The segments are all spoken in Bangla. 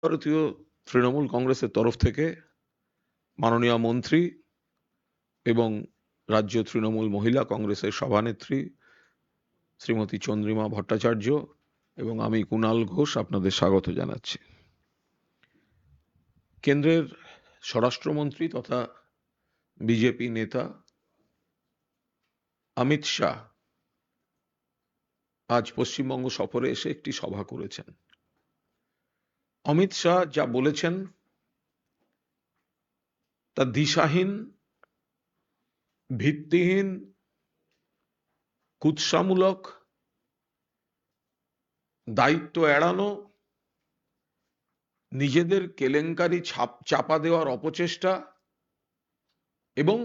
ভারতীয় তৃণমূল কংগ্রেসের তরফ থেকে মাননীয় মন্ত্রী এবং রাজ্য তৃণমূল মহিলা কংগ্রেসের সভানেত্রী শ্রীমতী চন্দ্রিমা ভট্টাচার্য এবং আমি কুণাল ঘোষ আপনাদের স্বাগত জানাচ্ছি। কেন্দ্রের স্বরাষ্ট্রমন্ত্রী তথা বিজেপি নেতা অমিত শাহ আজ পশ্চিমবঙ্গ সফরে এসে একটি সভা করেছেন। অমিত শাহ যা বলেছেন তা দিশাহীন, ভিত্তিহীন, কুৎসামূলক, দায়িত্ব এড়ানো, নিজেদের কেলেঙ্কারি চাপা দেওয়ার অপচেষ্টা এবং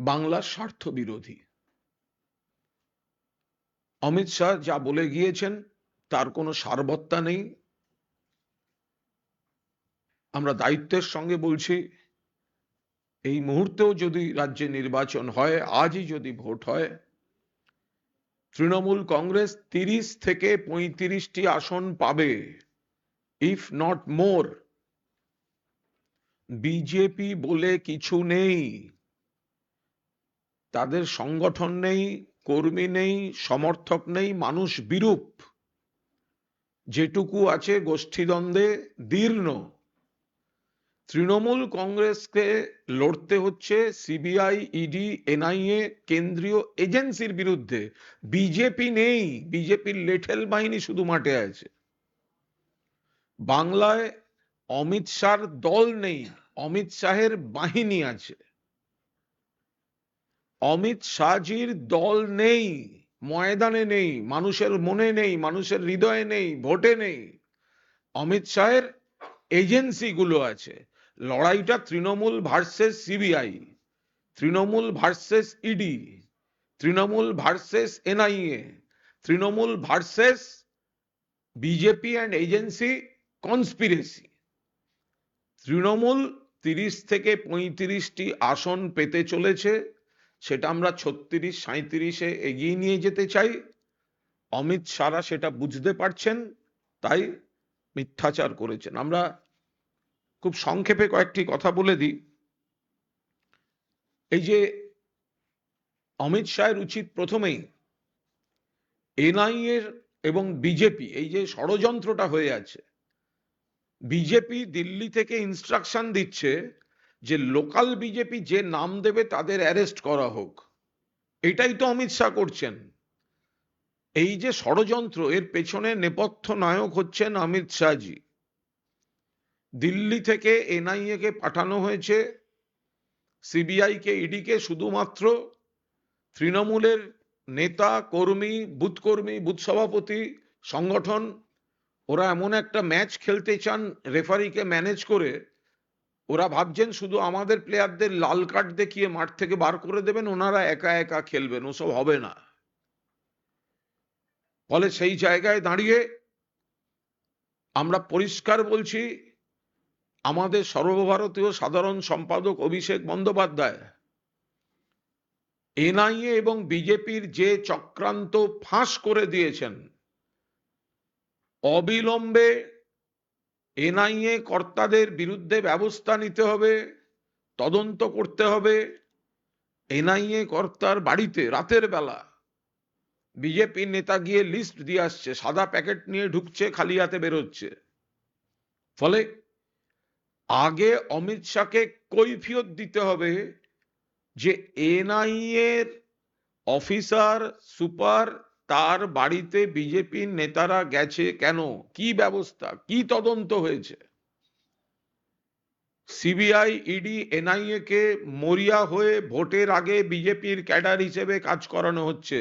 বাংলার স্বার্থ বিরোধী। অমিত শাহ যা বলে গিয়েছেন তার কোনো সারবত্তা নেই। আমরা দায়িত্বের সঙ্গে বলছি, এই মুহূর্তেও যদি রাজ্যে নির্বাচন হয়, আজই যদি ভোট হয়, তৃণমূল কংগ্রেস 30 থেকে 35টি আসন পাবে, ইফ নট মোর। বিজেপি বলে কিছু নেই, তাদের সংগঠন নেই, কর্মী নেই, সমর্থক নেই, মানুষ বিরূপ। যেটুকু আছে গোষ্ঠীদ্বন্দ্বে দীর্ণ। তৃণমূল কংগ্রেসকে লড়তে হচ্ছে সিবিআই, ইডি, এনআইএ, কেন্দ্রীয় এজেন্সির বিরুদ্ধে। বিজেপি নেই, বিজেপির লেঠেল বাহিনী শুধু মাঠে আছে। বাংলায় অমিত শাহর দল নেই, অমিত শাহের বাহিনী আছে। অমিত শাহজির দল নেই, ময়দানে নেই, মানুষের মনে নেই, মানুষের হৃদয়ে নেই, ভোটে নেই। অমিত শাহের এজেন্সিগুলো আছে। লড়াইটা Trinamool versus CBI, Trinamool versus ED, Trinamool versus NIA, Trinamool versus BJP and agency conspiracy. Trinamool 30 থেকে 35টি আসন পেতে চলেছে, সেটা আমরা 36-37-এ এগিয়ে নিয়ে যেতে চাই। অমিত শাহ সেটা বুঝতে পারছেন, তাই মিথ্যাচার করেছেন। আমরা খুব সংক্ষেপে কয়েকটি কথা বলে দিই। এই যে অমিত শাহের উচিত প্রথমেই এনআইএ এবং বিজেপি, এই যে ষড়যন্ত্রটা হয়ে আছে, বিজেপি দিল্লি থেকে ইনস্ট্রাকশন দিচ্ছে যে লোকাল বিজেপি যে নাম দেবে তাদের অ্যারেস্ট করা হোক। এটাই তো অমিত শাহ করছেন। এই যে ষড়যন্ত্র, এর পেছনে নেপথ্য নায়ক হচ্ছেন অমিত শাহজি। দিল্লি থেকে এনআইএ কে পাঠানো হয়েছে, সিবিআই কে, ইডি কে শুধুমাত্র তৃণমূলের নেতা কর্মী, বুথ সভাপতি, সংগঠন, ওরা এমন একটা ম্যাচ খেলতে চান রেফারিকে ম্যানেজ করে। ওরা ভাবছেন শুধু আমাদের প্লেয়ারদের লাল কার্ড দেখিয়ে মাঠ থেকে বার করে দেবেন, ওনারা একা একা খেলবেন। ওসব হবে না। ফলে সেই জায়গায় দাঁড়িয়ে আমরা পরিষ্কার বলছি, আমাদের সর্বভারতীয় সাধারণ সম্পাদক অভিষেক বন্দ্যোপাধ্যায় এনআইএ এবং বিজেপির যে চক্রান্ত ফাঁস করে দিয়েছেন, অবিলম্বে এনআইএ কর্তাদের বিরুদ্ধে ব্যবস্থা নিতে হবে, তদন্ত করতে হবে। এনআইএ কর্তার বাড়িতে রাতের বেলা বিজেপির নেতা গিয়ে লিস্ট দিয়ে আসছে, সাদা প্যাকেট নিয়ে ঢুকছে, খালি হাতে বেরোচ্ছে। ফলে আগে অমিত শাহকে কৈফিয়ত দিতে হবে যে এনআইএর অফিসার সুপার তার বাড়িতে বিজেপির নেতারা গেছে কেন, কি ব্যবস্থা, কি তদন্ত হয়েছে। সিবিআই, ইডি, এনআইএ কে মরিয়া হয়ে ভোটের আগে বিজেপির ক্যাডার হিসেবে কাজ করানো হচ্ছে।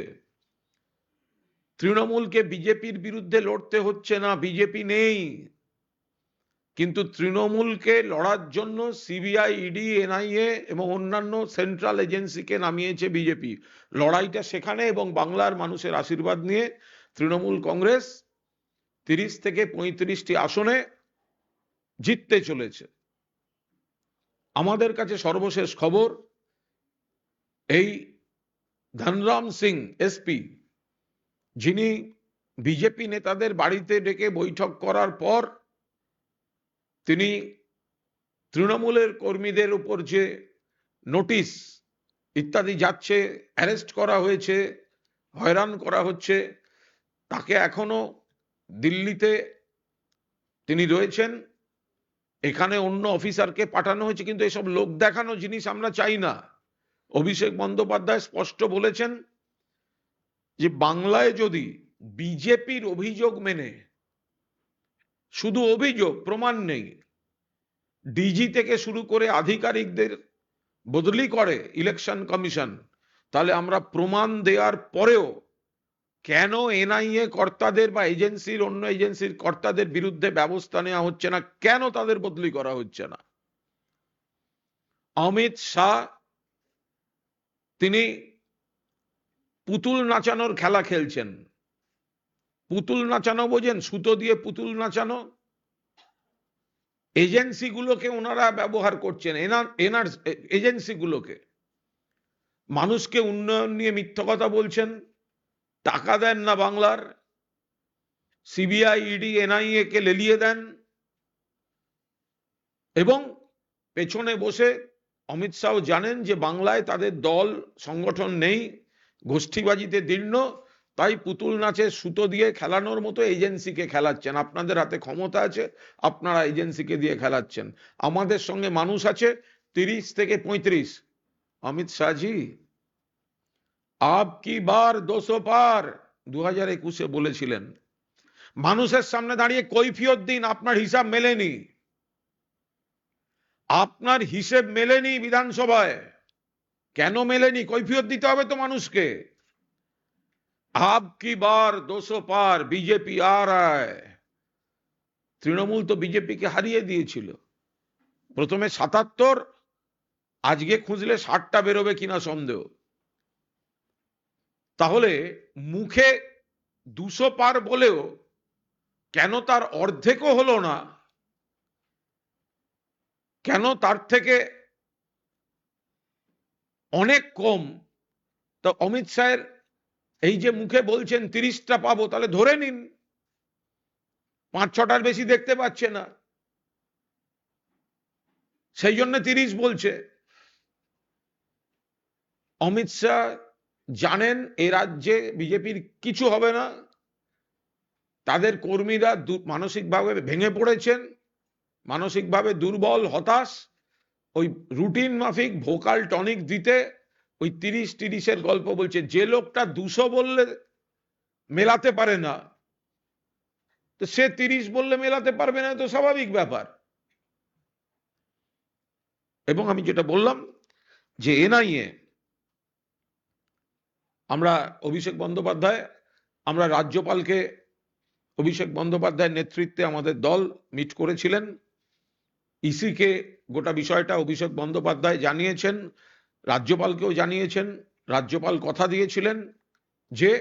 তৃণমূলকে বিজেপির বিরুদ্ধে লড়তে হচ্ছে না, বিজেপি নেই, কিন্তু তৃণমূলকে লড়ার জন্য সিবিআই, ইডি, এনআইএ এবং অন্যান্য সেন্ট্রাল এজেন্সিকে নামিয়েছে বিজেপি। লড়াইটা সেখানে, এবং বাংলার মানুষের আশীর্বাদ নিয়ে তৃণমূল কংগ্রেস 30 থেকে 35টি আসনে জিততে চলেছে। আমাদের কাছে সর্বশেষ খবর, এই ধনরাম সিং এসপি, যিনি বিজেপি নেতাদের বাড়িতে ডেকে বৈঠক করার পর তিনি তৃণমূলের কর্মীদের উপর যে নোটিশ ইত্যাদি যাচ্ছে, অ্যারেস্ট করা হয়েছে, হয়রান করা হচ্ছে, তাকে এখনো দিল্লিতে তিনি রয়েছেন। এখানে অন্য অফিসারকে পাঠানো হয়েছে, কিন্তু এসব লোক দেখানো জিনিস আমরা চাই না। অভিষেক বন্দ্যোপাধ্যায় স্পষ্ট বলেছেন যে বাংলায় যদি বিজেপির অভিযোগ মেনে, শুধু অভিযোগ, প্রমাণ নেই, ডিজি থেকে শুরু করে আধিকারিকদের বদলি করে ইলেকশন কমিশন, তাহলে আমরা প্রমাণ দেওয়ার পরেও কেন এনআইএ কর্তাদের বা এজেন্সির, অন্য এজেন্সির কর্তাদের বিরুদ্ধে ব্যবস্থা নেওয়া হচ্ছে না, কেন তাদের বদলি করা হচ্ছে না। অমিত শাহ তিনি পুতুল নাচানোর খেলা খেলছেন। পুতুল নাচানো বোঝেন? সুতো দিয়ে পুতুল নাচানো। এজেন্সিগুলোকে ওনারা ব্যবহার করছেন, এনার এজেন্সিগুলোকে। মানুষকে উন্নয়ন নিয়ে মিথ্যা কথা বলছেন, টাকা দেন না বাংলার, সিবিআই, ইডি, এনআইএ কে লেলিয়ে দেন, এবং পেছনে বসে অমিত শাহ জানেন যে বাংলায় তাদের দল সংগঠন নেই, গোষ্ঠীবাজিতে দীর্ণ, তাই পুতুল নাচে সুতো দিয়ে খেলানোর মতো এজেন্সিকে খেলাচ্ছেন। আপনাদের হাতে ক্ষমতা আছে, আপনারা এজেন্সিকে দিয়ে খেলাচ্ছেন। আমাদের সঙ্গে মানুষ আছে 30 থেকে 35। অমিত শাহজি, আপকি বার 200 পার 2021-এ বলেছিলেন। মানুষের সামনে দাঁড়িয়ে কৈফিয়ত দিন, আপনার হিসাব মেলেনি, আপনার হিসেব মেলেনি বিধানসভায়। কেন মেলেনি? কৈফিয়ত দিতে হবে তো মানুষকে। আপকি বার 200 পার, বিজেপি আ রहा है। তৃণমূল তো বিজেপিকে হারিয়ে দিয়েছিল, প্রথমে 77, আজকে খুঁজলে 60টা বেরোবে কিনা সন্দেহ। তাহলে মুখে 200 পার বলেও কেন তার অর্ধেকও হলো না? কেন তার থেকে অনেক কম? তো অমিত শাহের এই যে মুখে বলছেন 30টা পাবো, তাহলে ধরে নিন 5-6টার বেশি দেখতে পাচ্ছে না, সেই জন্য 30 বলছে। অমিত শাহ জানেন এ রাজ্যে বিজেপির কিছু হবে না, তাদের কর্মীরা মানসিকভাবে ভেঙে পড়েছেন, মানসিকভাবে দুর্বল, হতাশ। ওই রুটিন মাফিক ভোকাল টনিক দিতে ওই 30-30-এর গল্প বলছে। যে লোকটা 200 বললে মেলাতে পারে না, তো সে 30 বললে মেলাতে পারবে না, তো স্বাভাবিক ব্যাপার। এবং আমি যেটা বললাম যে এনআইএ, আমরা অভিষেক বন্দ্যোপাধ্যায়, আমরা রাজ্যপালকে, অভিষেক বন্দ্যোপাধ্যায়ের নেতৃত্বে আমাদের দল মিট করেছিলেন, ইসিকে গোটা বিষয়টা অভিষেক বন্দ্যোপাধ্যায় জানিয়েছেন, রাজ্যপালকেও জানিয়েছেন। রাজ্যপাল কথা দিয়েছিলেন যে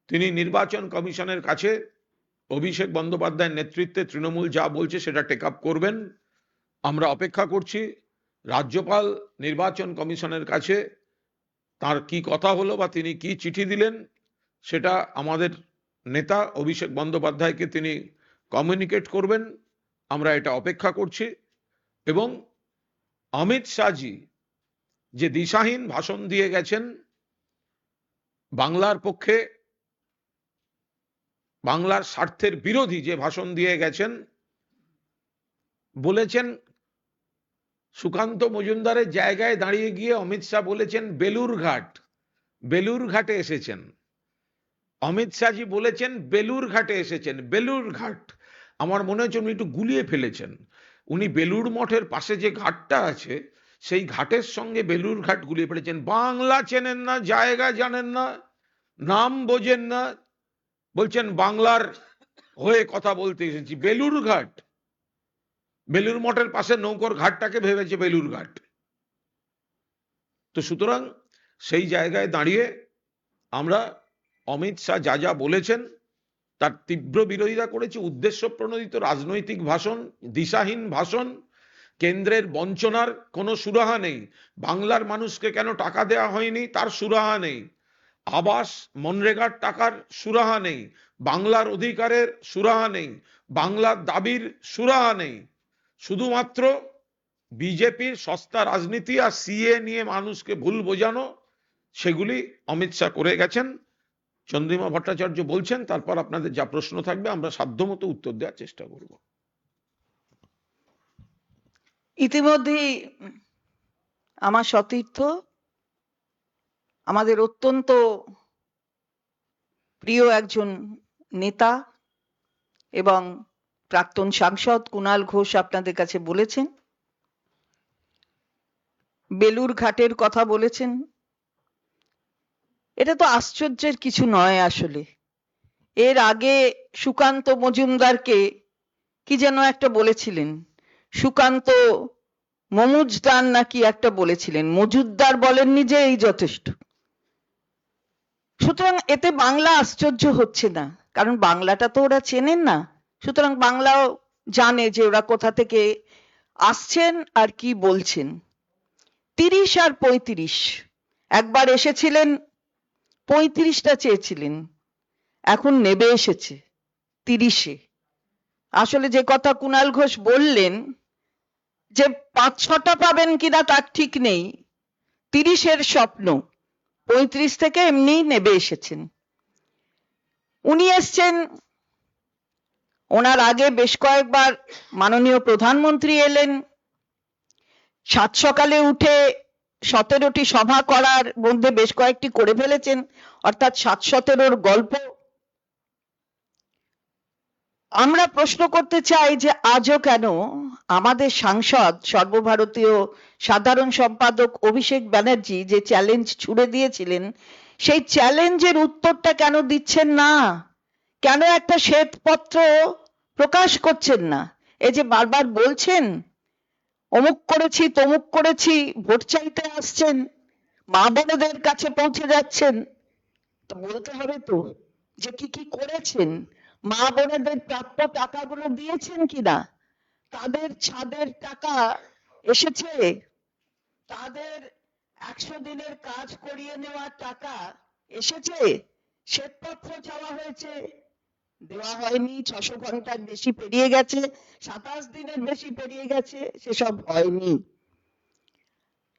তিনি নির্বাচন কমিশনের কাছে অভিষেক বন্দ্যোপাধ্যায়ের নেতৃত্বে তৃণমূল যা বলছে সেটা টেক আপ করবেন। আমরা অপেক্ষা করছি রাজ্যপাল নির্বাচন কমিশনের কাছে তার কি কথা হলো বা তিনি কি চিঠি দিলেন, সেটা আমাদের নেতা অভিষেক বন্দ্যোপাধ্যায়কে তিনি কমিউনিকেট করবেন। আমরা এটা অপেক্ষা করছি। এবং অমিত শাহজি যে দিশাহীন ভাষণ দিয়ে গেছেন, বাংলার পক্ষে, বাংলার স্বার্থের বিরোধী যে ভাষণ দিয়ে গেছেন, বলেছেন সুকান্ত মজুমদারের জায়গায় দাঁড়িয়ে গিয়ে অমিত শাহ বলেছেন বেলুরঘাট, বেলুরঘাটে এসেছেন। অমিত শাহজি বলেছেন বেলুরঘাটে এসেছেন, বেলুরঘাট। আমার মনে হচ্ছে উনি একটু গুলিয়ে ফেলেছেন। উনি বেলুর মঠের পাশে যে ঘাটটা আছে সেই ঘাটের সঙ্গে বেলুরঘাট গুলিয়ে ফেলেছেন। বাংলা চেনেন না, জায়গা জানেন না, নাম বোঝেন না, বলছেন বাংলার হয়ে কথা বলতে এসেছি। বেলুরঘাট, বেলুর মঠের পাশে নৌকোর ঘাটটাকে ভেবেছে বেলুরঘাট। তো সুতরাং সেই জায়গায় দাঁড়িয়ে আমরা অমিত শাহ যা যা বলেছেন তার তীব্র বিরোধিতা করেছি। উদ্দেশ্য প্রণোদিত রাজনৈতিক ভাষণ, দিশাহীন ভাষণ, কেন্দ্রের বঞ্চনার কোনো সুরাহা নেই। বাংলার মানুষকে কেন টাকা দেওয়া হয়নি তার সুরাহা নেই, আবাস মনরেগার টাকার সুরাহা নেই, বাংলার অধিকারের সুরাহা নেই, বাংলার দাবির সুরাহা নেই। শুধুমাত্র বিজেপির সস্তা রাজনীতি আর সিএ নিয়ে মানুষকে ভুল বোঝানো, সেগুলি অমিত শাহ করে গেছেন। চন্দ্রিমা ভট্টাচার্য বলছেন, তারপর আপনাদের যা প্রশ্ন থাকবে আমরা সাধ্যমতো উত্তর দেওয়ার চেষ্টা করব। ইতিমধ্যেই আমার সতীর্থ, আমাদের অত্যন্ত প্রিয় একজন নেতা এবং প্রাক্তন সাংসদ কুণাল ঘোষ আপনাদের কাছে বলেছেন, বেলুর ঘাটের কথা বলেছেন। এটা তো আশ্চর্যের কিছু নয় আসলে। এর আগে সুকান্ত মজুমদারকে কি যেন একটা বলেছিলেন, সুকান্ত মমুজদার নাকি একটা বলেছিলেন, মজুদ্দার বলেননি যে এই যথেষ্ট। সুতরাং এতে বাংলা আশ্চর্য হচ্ছে না, কারণ বাংলাটা তো ওরা চেনেন না। সুতরাং বাংলাও জানে যে ওরা কোথা থেকে আসছেন আর কি বলছেন। 30 আর 35, একবার এসেছিলেন 35টা চেয়েছিলেন, এখন নেবে এসেছে 30-এ। আসলে যে কথা কুণাল ঘোষ বললেন যে 5-6টা পাবেন কিনা তার ঠিক নেই, 30-এর স্বপ্ন, 35 থেকে এমনি নেবে এসেছেন। উনি এসছেন, ওনার আগে বেশ কয়েকবার মাননীয় প্রধানমন্ত্রী এলেন, সাত সকালে উঠে 17টি সভা করার মধ্যে বেশ কয়েকটি করে ফেলেছেন, অর্থাৎ 7-17-র গল্প। আমরা প্রশ্ন করতে চাই যে আজও কেন আমাদের সাংসদ সর্বভারতীয় সাধারণ সম্পাদক অভিষেক ব্যানার্জি যে চ্যালেঞ্জ ছুড়ে দিয়েছিলেন, সেই চ্যালেঞ্জের উত্তরটা কেন দিচ্ছেন না? কেন একটা শ্বেতপত্র প্রকাশ করছেন না? এই যে বারবার বলছেন অমুক করেছি তমুক করেছি, ভোট চাইতে আসছেন, মা বোনেদের কাছে পৌঁছে যাচ্ছেন, তো বলতে হবে তো যে কি কি করেছেন, মা বোনেদের প্রাপ্য টাকাগুলো দিয়েছেন কিনা, তাদের ছাদের টাকা এসেছে, তাদের 100 দিনের কাজ করিয়ে নেওয়ার টাকা এসেছে। শ্বেতপত্র চাওয়া হয়েছে, দেওয়া হয়নি, 600 ঘন্টার বেশি পেরিয়ে গেছে, 27 দিনের বেশি পেরিয়ে গেছে, সেসব হয়নি।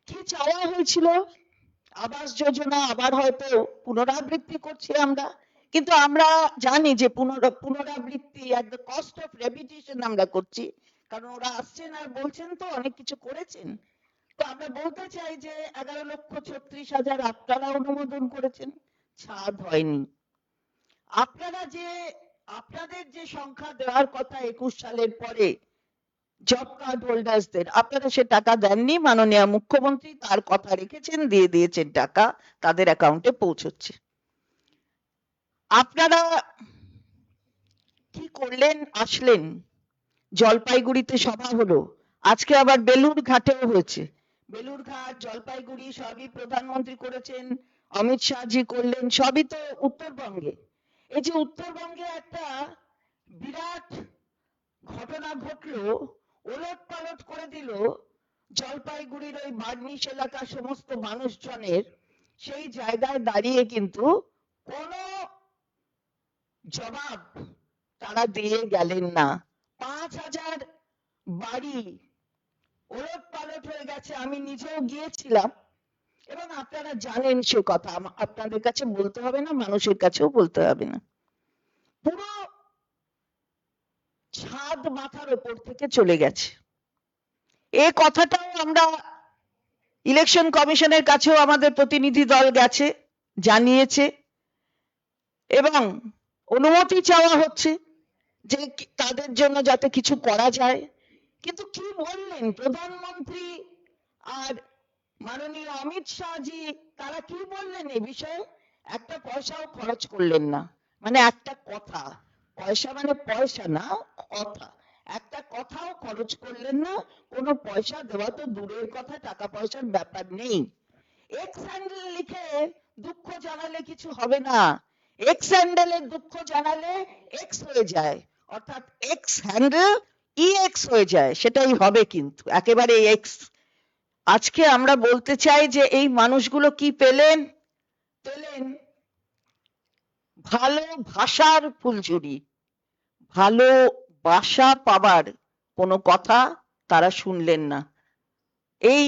কি চাওয়া হয়েছিল? আবাস যোজনা আবার হয়তো পুনরাবৃত্তি করছি আমরা, কিন্তু আমরা জানি যে পুনরাবৃত্তি at the cost of repetition আমরা করছি, কারণ ওরা আসছেন আর বলছেন তো অনেক কিছু করেছেন। তো আমরা বলতে চাই যে 11,36,000 আপনারা অনুমোদন করেছেন, ছাদ হয়নি। আপনাদের যে সংখ্যা দেওয়ার কথা 21 সালের পরে জব কার্ড হোল্ডার্সদের, আপনারা সে টাকা দেননি। মাননীয় মুখ্যমন্ত্রী তার কথা রেখেছেন, দিয়ে দিয়েছেন, টাকা তাদের অ্যাকাউন্টে পৌঁছচ্ছে। আপনারা কি করলেন? আসলেন, জলপাইগুড়িতে সভা হলো, আজকে আবার বেলুর ঘাটেও হয়েছে। বেলুর ঘাট, জলপাইগুড়ি সবই প্রধানমন্ত্রী করেছেন, অমিত শাহজি করলেন, সবই তো উত্তরবঙ্গে। এই যে উত্তরবঙ্গে একটা বিরাট ঘটনা ঘটলো, ওলট পালট করে দিল জলপাইগুড়ির ওই বার্নিশ এলাকার সমস্ত মানুষজনের। সেই জায়গায় দাঁড়িয়ে কিন্তু কোনো জবাব তারা দিয়ে গেলেন না। 5,000 বাড়ি ওলট পালট হয়ে গেছে, আমি নিজেও গিয়েছিলাম এবং আপনারা জানেন সে কথা, আপনাদের কাছে বলতে হবে না, মানুষের কাছেও বলতে হবে না। পুরো ছাদ মাথার উপর থেকে চলে গেছে। এ কথাটাও আমরা ইলেকশন কমিশনের কাছেও আমাদের প্রতিনিধি দল গেছে, জানিয়েছে এবং অনুমতি চাওয়া হচ্ছে যে তাদের জন্য যাতে কিছু করা যায়। কিন্তু কি বললেন প্রধানমন্ত্রী আর মাননীয় অমিত শাহজি, তারা কি বললেন এই বিষয়ে? একটা পয়সাও খরচ করলেন না। মানে একটা কথা, পয়সা মানে পয়সা না, কথা, একটা কথাও খরচ করলেন না। কোনো পয়সা দেওয়া তো দূরের কথা, টাকা পয়সার ব্যাপার নেই। এক্স হ্যান্ডেল লিখে দুঃখ জানালে কিছু হবে না। এক্স হ্যান্ডেলে দুঃখ জানালে এক্স হয়ে যায়, অর্থাৎ এক্স হ্যান্ডেল ইএক্স হয়ে যায়, সেটাই হবে কিন্তু একেবারে এক্স। আজকে আমরা বলতে চাই যে এই মানুষগুলো কি পেলেন? পেলেন ভালো ভাষার ফুলঝুরি, ভালো বাসা পাবার কোনো কথা তারা শুনলেন না। এই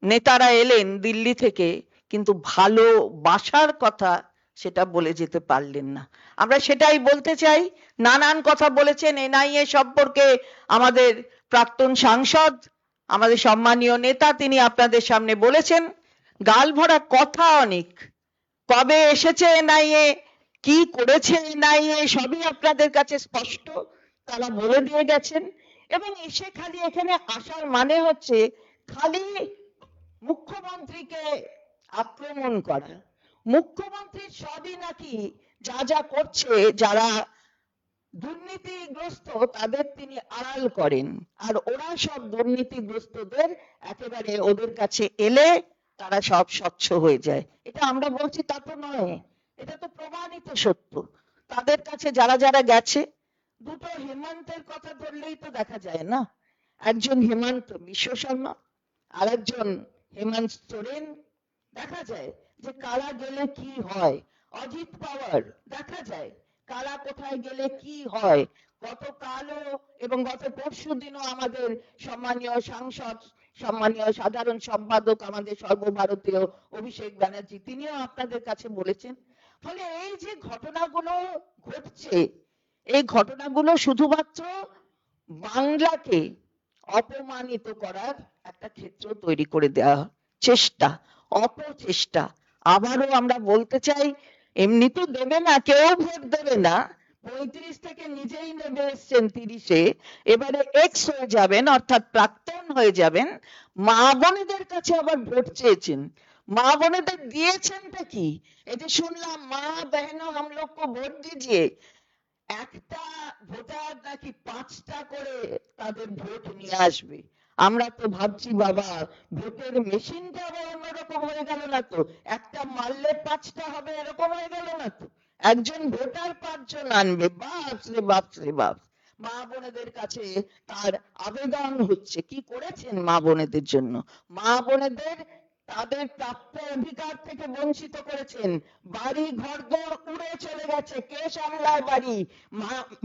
নেতারা এলেন দিল্লি থেকে, কিন্তু ভালো বাসার কথা সেটা বলে যেতে পারলেন না। আমরা সেটাই বলতে চাই। নানান কথা বলেছেন এনআইএ সম্পর্কে আমাদের প্রাক্তন সাংসদ, আমাদের সম্মানীয় নেতা, তিনি আপনাদের সামনে বলেছেন। গাল ভরা কথা অনেক। কবে এসেছে এনআইএ, কি করেছে এনআইএ, সবই আপনাদের কাছে স্পষ্ট, তারা বলে দিয়ে গেছেন। এবং এসে খালি এখানে আসার মানে হচ্ছে খালি মুখ্যমন্ত্রীকে আক্রমণ করা। মুখ্যমন্ত্রী সবই নাকি যা যা করছে, যারা দুর্নীতিগ্রস্ত তাদের তিনি আড়াল করেন, আর ওরা সব দুর্নীতিগ্রস্তদের একেবারে ওদের কাছে এলে তারা সব স্বচ্ছ হয়ে যায়। এটা আমরা বলছি তা তো নয়, এটা তো প্রমাণিত সত্য। তাদের কাছে যারা যারা গেছে, দুটো হেমন্তের কথা ধরলেই তো দেখা যায় না, একজন হেমন্ত বিশ্ব শর্মা আর একজন হেমন্ত সোরেন। দেখা যায় যে কারা গেলে কি হয়। অজিত পাওয়ার, দেখা যায় কারা কোথায় গেলে কি হয়। গতকালও এবং গত পরশু দিনও আমাদের সম্মানীয় সাংসদ, সম্মানীয় সাধারণ সম্পাদক, আমাদের সর্বভারতীয় অভিষেক ব্যানার্জি, তিনিও আপনাদের কাছে বলেছেন। ফলে এই যে ঘটনাগুলো ঘটছে, এই ঘটনাগুলো শুধুমাত্র বাংলাকে অপমানিত করার একটা ক্ষেত্র তৈরি করে দেওয়া চেষ্টা, অপচেষ্টা। আবারও আমরা বলতে চাই, এমনি তো দেবে না, কেউ ভোট দেবে না। 35 থেকে নিজেই নেমে এসছেন 30-এ, এবারে এক্স হয়ে যাবেন, অর্থাৎ প্রাক্তন হয়ে যাবেন। মা বোনেদের কাছে আবার ভোট চেয়েছেন। মা বোনেদের দিয়েছেনটা কি? এই যে শুনলাম মা বহনো হাম লোগ কো ভোট দিজিয়ে, একটা ভোটার নাকি 5টা করে তাদের ভোট নিয়ে আসবে। আমরা তো ভাবছি বাবা, ভোটের মেশিনটা আবার অন্যরকম হয়ে গেল না তো, একটা মারলে 5টা হবে, এরকম হয়ে গেল না তো? একজন ভোটার 5 জন আনবে, বাপ রে বাপ রে বাপ। মা বোনেদের কাছে তার আবেদন হচ্ছে, কি করেছেন মা বোনেদের জন্য? মা বোনেদের তাদের প্রাপ্য অধিকার থেকে বঞ্চিত করেছেন। বাড়ি ঘর দর উড়ে চলে গেছে, কে সামলায় বাড়ি?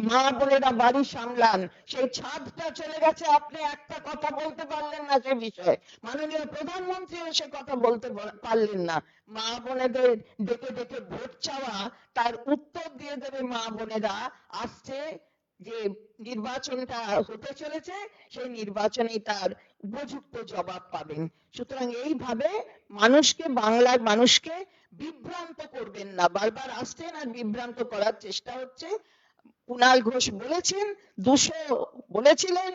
মা বোনেরা বাড়ি সামলান, সেই ছাদটা চলে গেছে। আপনি একটা কথা বলতে পারলেন না সে বিষয়ে, মাননীয় প্রধানমন্ত্রীও সে কথা বলতে পারলেন না। মা বোনেদের ডেকে ডেকে ভোট চাওয়া, তার উত্তর দিয়ে দেবে মা বোনেরা আসছে যে নির্বাচনটা হতে চলেছে, সেই নির্বাচনে তার উপযুক্ত জবাব পাবেন। সুতরাং এইভাবে মানুষকে, বাংলার মানুষকে বিভ্রান্ত করবেন না। বারবার আসছেন আর বিভ্রান্ত করার চেষ্টা হচ্ছে। কুণাল ঘোষ বলেছেন 200 বলেছিলেন,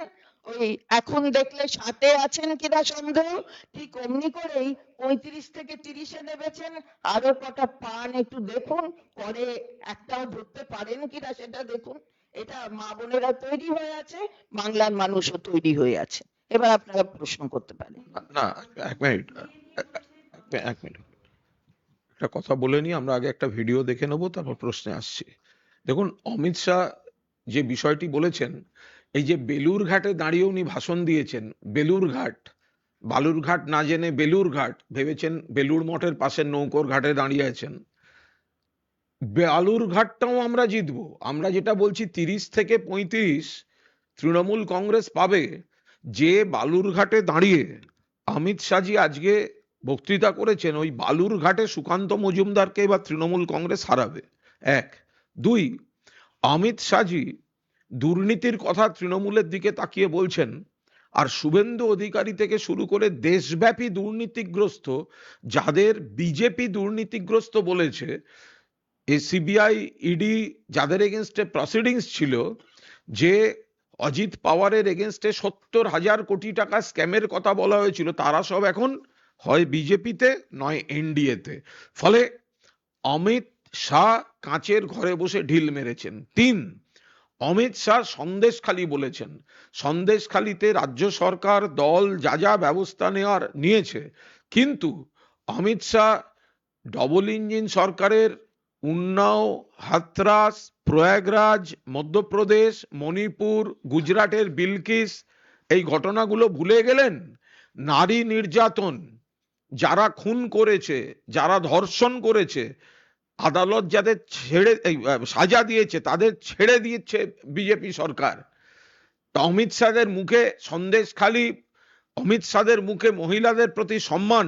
ওই এখন দেখলে 7-এ আছেন কিনা সন্দেহ। ঠিক অমনি করেই 35 থেকে 30-এ নেমেছেন। আরো কটা পান একটু দেখুন, পরে একটাও ধরতে পারেন কিনা সেটা দেখুন। এটা মা বোনেরা তৈরি হয়ে আছে, বাংলার মানুষও তৈরি হয়ে আছে। এবার আপনারা প্রশ্ন করতে পারেন। না, এক মিনিট, এক মিনিট, একটা কথা বলে নিই। আমরা আগে একটা ভিডিও দেখে নেবো, তারপর প্রশ্নে আসছি। দেখুন, অমিত শাহ যে বিষয়টি বলেছেন, এই যে বেলুর ঘাটে দাঁড়িয়ে উনি ভাষণ দিয়েছেন, বেলুর ঘাট, বালুর ঘাট না জেনে বেলুর ঘাট ভেবেছেন বেলুর মঠের পাশে নৌকোর ঘাটে দাঁড়িয়ে আছেন। বালুর ঘাটটাও আমরা জিতবো। আমরা যেটা বলছি 30 থেকে 35 তৃণমূল কংগ্রেস পাবে। যে বালুর ঘাটে দাঁড়িয়ে অমিত শাহজি আজকে বক্তৃতা করেছেন, ওই বালুর ঘাটে সুকান্ত মজুমদারকে এবার তৃণমূল কংগ্রেস হারাবে। 1, 2, অমিত শাহজি দুর্নীতির কথা তৃণমূলের দিকে তাকিয়ে বলছেন, আর শুভেন্দু অধিকারী থেকে শুরু করে দেশব্যাপী দুর্নীতিগ্রস্ত, যাদের বিজেপি দুর্নীতিগ্রস্ত বলেছে, সিবিআই, ইডি যাদের এগেনস্টে প্রসিডিংস ছিল, যে অজিত পাওয়ারের এগেনস্টে 70,000 কোটি টাকা স্ক্যামের কথা বলা হয়েছিল, তারা সব এখন হয় বিজেপিতে নয় এনডিএতে। ফলে অমিত শাহ কাঁচের ঘরে বসে ঢিল মেরেছেন। 3, অমিত শাহ সন্দেশখালি বলেছেন। সন্দেশখালিতে রাজ্য সরকার দল যা যা ব্যবস্থা নিয়েছে, কিন্তু অমিত শাহ ডবল ইঞ্জিন সরকারের উন্নাও, হাথরাস, প্রয়াগরাজ, মধ্যপ্রদেশ, মণিপুর, গুজরাটের বিলকিস, এই ঘটনাগুলো ভুলে গেলেন। নারী নির্যাতন, যারা খুন করেছে, যারা ধর্ষণ করেছে, আদালত যাদের সাজা দিয়েছে তাদের ছেড়ে দিয়েছে বিজেপি সরকার। অমিত শাহের মুখে সন্দেশখালি, অমিত শাহের মুখে মহিলাদের প্রতি সম্মান,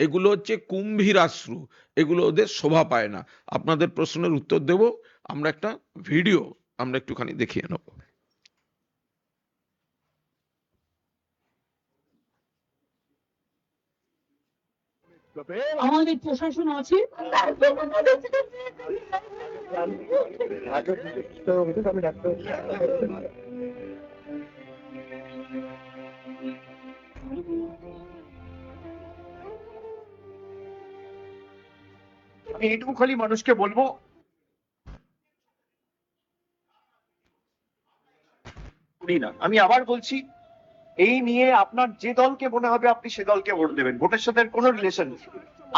এগুলো হচ্ছে কুম্ভীরাশ্রু, এগুলো ওদের শোভা পায় না। আপনাদের প্রশ্নের উত্তর দেব, আমরা একটা ভিডিও আমরা একটুখানি দেখিয়ে নেব। আমাদের প্রশাসন আছে, আমি এইটুকু খালি মানুষকে বলবো, শুনি না, আমি আবার বলছি, এই নিয়ে আপনার যে দলকে মনে হবে আপনি সে দলকে ভোট দেবেন, ভোটের সাথে কোনো রিলেশন নেই।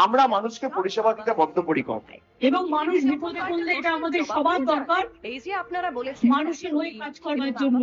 আমরা মানুষকে পরিষেবা দিতে বদ্ধপরিকর। এবং মানুষ বিপদে পড়লে এটা আমাদের সবার দরকার, এই যে আপনারা বলেছেন মানুষের হয়ে কাজ করার জন্য।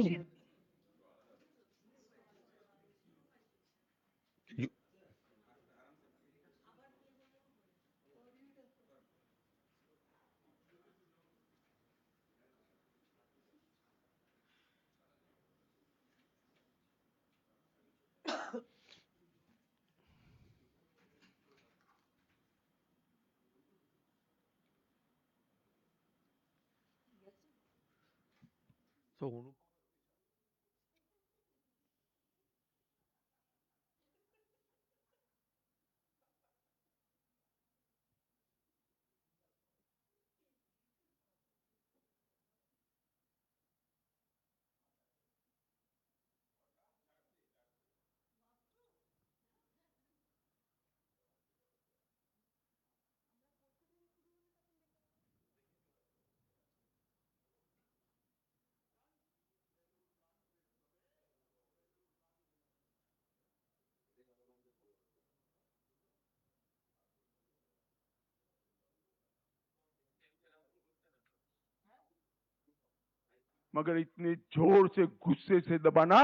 मगर इतने जोर से गुस्से से दबाना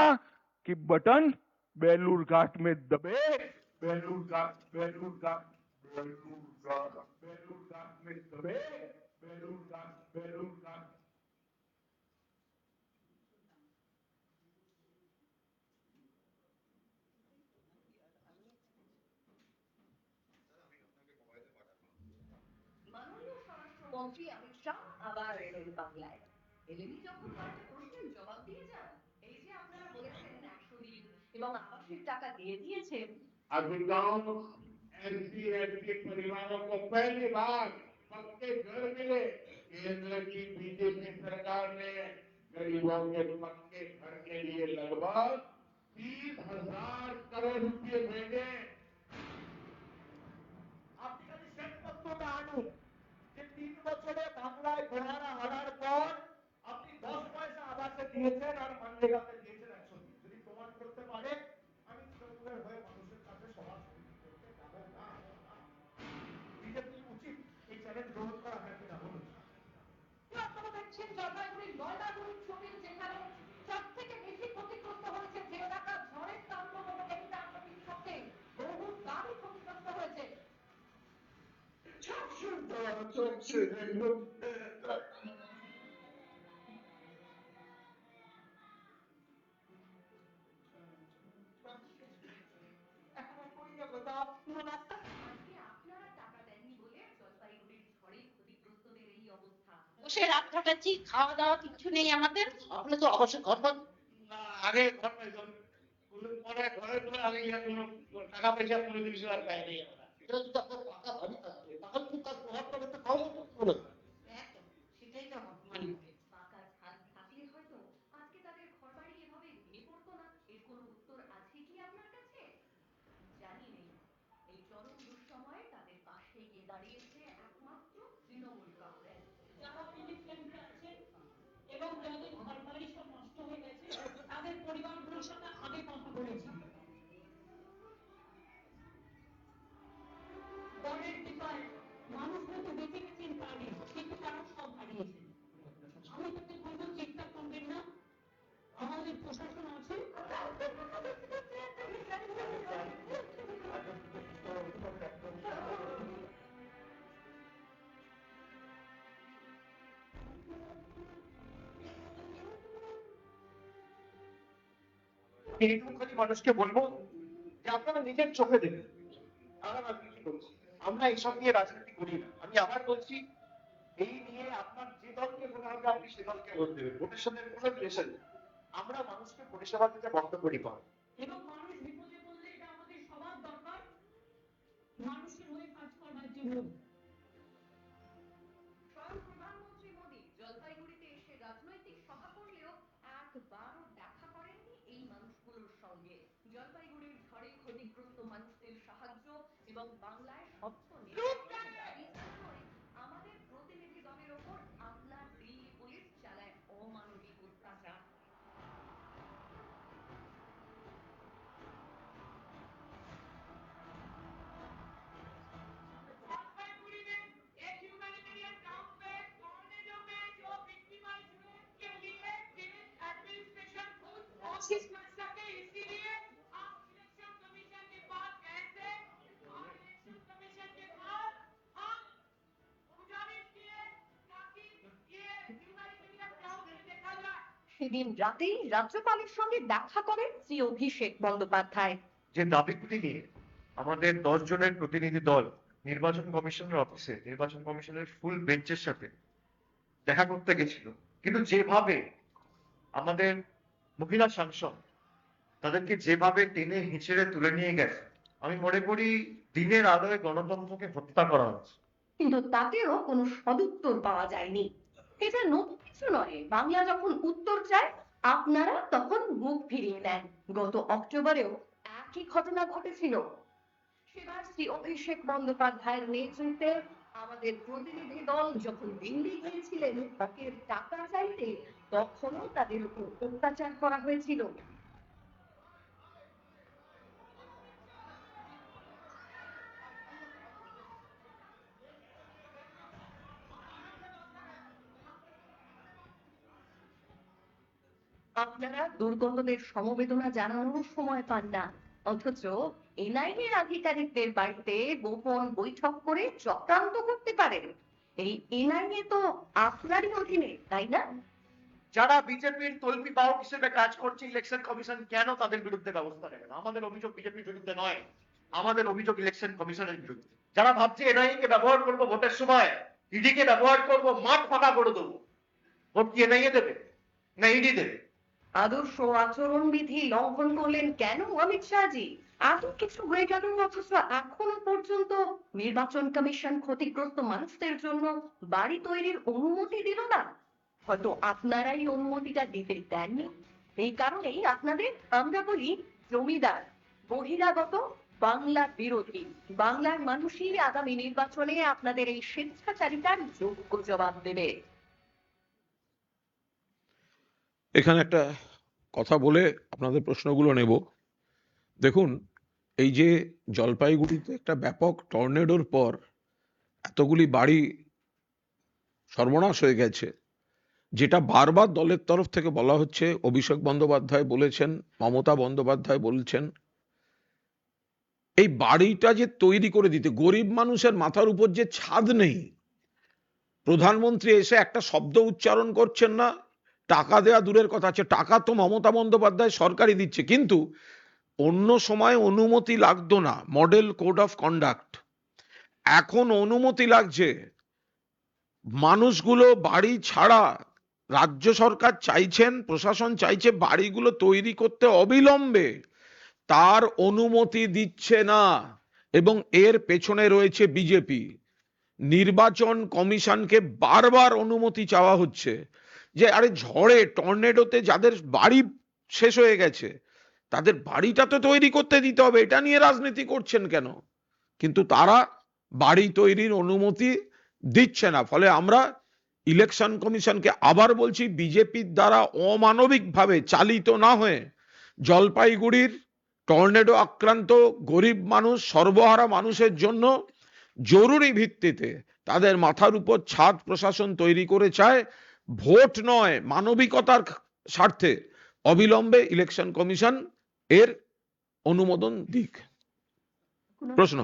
कि बटन बेलूर घाट में दबे, बेलूर घाट बेलूर घाट बेलूर घाट बेलूर घाट में दबे, बेलूर घाट बेलूर घाट। মাননীয় স্বরাষ্ট্রমন্ত্রী অমিত শাহ আবার এলেন বাংলায়। এলেনই যখন কয়েকটা প্রশ্নের জবাব দিয়ে যান। এই যে আপনারা বলেছেন 100 দিন এবং আবাসিক টাকা দিয়ে দিয়েছেন। अभी गांव एससी एसटी परिवारों को पहली बार पक्के घर मिले। केंद्र की बीजेपी सरकार ने गरीबों के पक्के घर के लिए लगभग 30,000 करोड़ रुपए भेजे। আপনি খালি শ্বেতপত্রটা আনুন যে 3 বছরে বাংলায় ঘোড়ারা হারার পর আপনি 10 পয়সা আবাসে দিয়েছেন আর মানরেগাতে দিয়েছেন 100 দিন। যদি প্রমাণ করতে পারে আমি তৃণমূলের হয়ে মানুষের কাছে সভা সমিতি করতে যাবো না। বিজেপি উচিত এই চ্যালেঞ্জ গ্রহণ করা, হয় কিনা বলুন। আপনারা দেখছেন জলপাইগুড়ির ময়নাগুড়ি ছবি, যেখানে সব থেকে বেশি ক্ষতিগ্রস্ত হয়েছে যে এলাকা ঝড়ের তাণ্ডব এবং এই তাণ্ডবের সাথে বহু গাড়ি ক্ষতিগ্রস্ত হয়েছে। আজকে আপনারা টাকা দেননি বলে জলপাইগুড়ির ঝড়ে ক্ষতিগ্রস্তদের এই অবস্থা। বসে রাত কাটাচ্ছি, খাওয়া দাওয়া কিছু নেই আমাদের। আমরা তো অবশ্যই ঘর আগে ঘর পাইতাম, পরে ঘরে ঘরে আগে গিয়ে কোনো টাকা পয়সা কোনো জিনিস আর পাইনি আমরা। সেটাই তো মানে পাকা ছাদ থাকলে হয়তো আজকে তাদের ঘরবাড়ি এভাবে ভেঙে পড়তো না। এর কোনো উত্তর আছে কি আপনার কাছে? জানি নেই। এই চরম দুঃসময়ে তাদের পাশে গিয়ে দাঁড়িয়েছে একমাত্র তৃণমূল কংগ্রেস। যারা রিলিফ ক্যাম্পে আছেন এবং যাদের ঘরবাড়ি সব নষ্ট হয়ে গেছে তাদের পরিবারগুলোর সাথে আগে কথা বলেছি। বনের বিষয় মানুষ হয়তো বেঁচে গেছেন প্রাণে, কিন্তু তারা সব হারিয়েছেন। আমি তাদের বলবো চিন্তা করবেন না, আমাদের প্রশাসন আছে। এইটুকুখানি মানুষকে বলবো যে আপনারা নিজের চোখে দেখুন। আমরা রাজনীতি করছি, আমরা এইসব নিয়ে রাজনীতি করি না। আমি আবার বলছি, এই নিয়ে আপনার যে দলকে মনে হবে আপনি সে দলকে ভোট দেবেন, ভোটের সাথে কোনো রিলেশন নেই। আমরা মানুষকে পরিষেবা দিতে বন্ধ করি পাই। এবং মানুষ বিপদে পড়লে এটা আমাদের সবার দরকার মানুষের হয়ে কাজ করবার জন্য। স্বয়ং প্রধানমন্ত্রী মোদী জলপাইগুড়িতে এসে রাজনৈতিক সভা করলেও একবারও দেখা করেননি এই মানুষগুলোর সঙ্গে। জলপাইগুড়ির ঝড়ে ক্ষতিগ্রস্ত মানুষদের সাহায্য এবং বাংলায় স্বচ্ছ নির্বাচনের দাবি জানানোয় আমাদের প্রতিনিধি দলের ওপর আপনার দিল্লি পুলিশ চালায় অমানবিক অত্যাচার। जलपाईगुड़ी में एक ह्यूमैनिटेरियन ग्राउंड पे टॉर्नेडो में जो विक्टिमाइज हुए के लिए पुलिस एडमिनिस्ट्रेशन खुद कोशिश कर सके, इसीलिए आप इलेक्शन कमीशन के पास गए थे और इलेक्शन कमीशन के पास हम गुजारिश किए ताकि ये ह्यूमैनिटेरियन ग्राउंड में देखा जाए। সেদিন রাতেই রাজ্যপালের সঙ্গে দেখা করেন শ্রী অভিষেক বন্দ্যোপাধ্যায়। যে দাবিগুলি নিয়ে আমাদের 10 জনের প্রতিনিধি দল নির্বাচন কমিশনের অফিসে নির্বাচন কমিশনের ফুল বেঞ্চের সাথে দেখা করতে গেছিল, কিন্তু যেভাবে আমাদের মহিলা সাংসদ তাদেরকে যেভাবে টেনে হিঁচড়ে তুলে নিয়ে গেছে, আমি মনে করি দিনের আলোয় গণতন্ত্রকে হত্যা করা হচ্ছে। কিন্তু তাতেও কোনো সদুত্তর পাওয়া যায়নি। এটা নতুন কিছু নয়, বাংলা যখন উত্তর চায় আপনারা তখন মুখ ফিরিয়ে নেন। গত অক্টোবরেও একই ঘটনা ঘটেছিল। সেবার শ্রী অভিষেক বন্দ্যোপাধ্যায়ের নেতৃত্বে আমাদের প্রতিনিধি দল যখন দিল্লি গিয়েছিলেন হকের টাকা চাইতে, তখনও তাদের উপর অত্যাচার করা হয়েছিল। আপনারা দুর্গতদের সমবেদনা জানানোর সময় পান না, অথচ এনআইএ আধিকারিকদের বাড়িতে গোপন বৈঠক করে চক্রান্ত করতে পারেন। এই এনআইএ তো আপনারই অধীনে, তাই না? যারা বিজেপির তল্পি বাহক হিসেবে কাজ করছে, ইলেকশন কমিশন কেন তাদের বিরুদ্ধে ব্যবস্থা নেবে না? আমাদের অভিযোগ বিজেপির বিরুদ্ধে নয়, আমাদের অভিযোগ ইলেকশন কমিশনের বিরুদ্ধে। যারা ভাবছে এনআইএ কে ব্যবহার করবো ভোটের সময়, ইডি কে ব্যবহার করবো মাঠ ফাঁকা করে দেবো, ভোট কি এনআইএ দেবে না ইডি দেবে? আদর্শ আচরণবিধি লঙ্ঘন করলেন কেন অমিত শাহজি? এত কিছু হয়ে গেল, অথচ এখনো পর্যন্ত নির্বাচন কমিশন ক্ষতিগ্রস্ত মানুষদের জন্য বাড়ি তৈরির অনুমতি দিল না। হয়তো আপনারাই অনুমতিটা দিতে দেননি। এই কারণেই আপনাদের আমরা বলি জমিদার, বহিরাগত, বাংলা বিরোধী। বাংলার মানুষই আগামী নির্বাচনে আপনাদের এই স্বেচ্ছাচারিতার যোগ্য জবাব দেবে। এখানে একটা কথা বলে আপনাদের প্রশ্নগুলো নেব। দেখুন, এই যে জলপাইগুড়িতে একটা ব্যাপক টর্নেডোর পর এতগুলি বাড়ি সর্বনাশ হয়ে গেছে, যেটা বারবার দলের তরফ থেকে বলা হচ্ছে, অভিষেক বন্দ্যোপাধ্যায় বলেছেন, মমতা বন্দ্যোপাধ্যায় বলছেন, এই বাড়িটা যে তৈরি করে দিতে, গরিব মানুষের মাথার উপর যে ছাদ নেই, প্রধানমন্ত্রী এসে একটা শব্দ উচ্চারণ করছেন না, টাকা দেওয়া দূরের কথা আছে, টাকা তো মমতা বন্দ্যোপাধ্যায় সরকারই দিচ্ছে, কিন্তু অন্য সময় অনুমতি লাগতো না, মডেল কোড অফ কন্ডাক্ট। এখন অনুমতি লাগছে। মানুষগুলো বাড়ি ছাড়া, রাজ্য সরকার চাইছেন, প্রশাসন চাইছে বাড়িগুলো তৈরি করতে অবিলম্বে, তার অনুমতি দিচ্ছে না, এবং এর পেছনে রয়েছে বিজেপি। নির্বাচন কমিশনকে বারবার অনুমতি চাওয়া হচ্ছে যে আরে ঝড়ে টর্নেডোতে যাদের বাড়ি শেষ হয়ে গেছে তাদের বাড়িটা তো তৈরি করতে দিতে হবে, এটা নিয়ে রাজনীতি করছেন কেন? কিন্তু তারা বাড়ি তৈরির অনুমতি দিচ্ছে না। ফলে আমরা ইলেকশন কমিশনকে আবার বলছি, বিজেপির দ্বারা অমানবিকভাবে চালিত না হয়ে জলপাইগুড়ির টর্নেডো আক্রান্ত গরিব মানুষ, সর্বহারা মানুষের জন্য জরুরি ভিত্তিতে তাদের মাথার উপর ছাদ প্রশাসন তৈরি করে চায়, ভোট নয়, মানবিকতার স্বার্থে অবিলম্বে ইলেকশন কমিশন এর অনুমোদন দিক। প্রশ্ন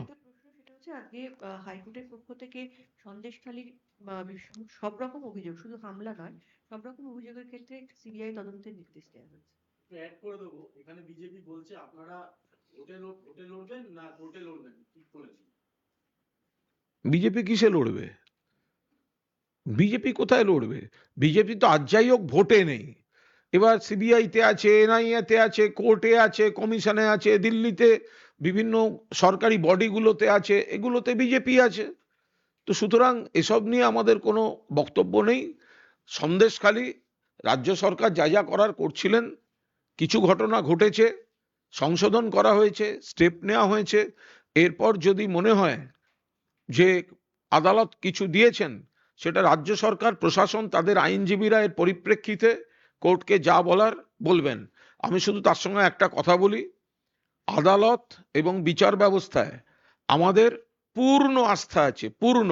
সেটা হচ্ছে আজকে হাইকোর্টের পক্ষ থেকে সন্দেশখালীর সব রকম অভিযোগ, শুধু হামলা নয়, সব রকম অভিযোগের ক্ষেত্রে সিবিআই তদন্তের নির্দেশ দেওয়া হয়েছে। অ্যাড করে দেবো, এখানে বিজেপি বলছে আপনারা ভোটে লড়বেন না কোর্টে লড়বেন, ঠিক করেছেন। বিজেপি কিসে লড়বে? বিজেপি কোথায় লড়বে? বিজেপি তো আজ যাই হোক ভোটে নেই। এবার সিবিআইতে আছে, এনআইএতে আছে, কোর্টে আছে, কমিশনে আছে, দিল্লিতে বিভিন্ন সরকারি বডিগুলোতে আছে, এগুলোতে বিজেপি আছে। তো সুতরাং এসব নিয়ে আমাদের কোনো বক্তব্য নেই। সন্দেশখালী রাজ্য সরকার যা যা করার করছিলেন, কিছু ঘটনা ঘটেছে, সংশোধন করা হয়েছে, স্টেপ নেওয়া হয়েছে। এরপর যদি মনে হয় যে আদালত কিছু দিয়েছেন, সেটা রাজ্য সরকার প্রশাসন তাদের আইনজীবীরা এর পরিপ্রেক্ষিতে কোর্টকে যা বলার বলবেন। আমি শুধু তার সঙ্গে একটা কথা বলি, আদালত এবং বিচার ব্যবস্থায় আমাদের পূর্ণ আস্থা আছে, পূর্ণ।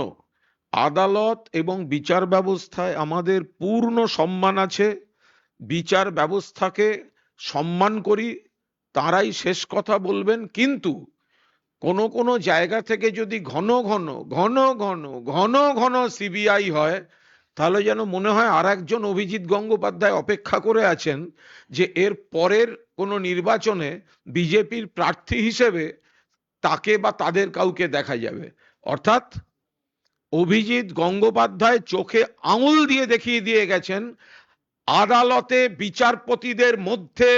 আদালত এবং বিচার ব্যবস্থায় আমাদের পূর্ণ সম্মান আছে। বিচার ব্যবস্থাকে সম্মান করি, তারাই শেষ কথা বলবেন। কিন্তু কোনো কোনো জায়গা থেকে যদি ঘন ঘন ঘন ঘন ঘন ঘন সিবিআই হয়, তাহলে যেন মনে হয় আর একজন অভিজিৎ গঙ্গোপাধ্যায় অপেক্ষা করে আছেন যে এর পরের কোনো নির্বাচনে বিজেপির প্রার্থী হিসেবে তাকে বা তাদের কাউকে দেখা যাবে। অর্থাৎ অভিজিৎ গঙ্গোপাধ্যায় চোখে আঙুল দিয়ে দেখিয়ে দিয়ে গেছেন আদালতে বিচারপতিদের মধ্যে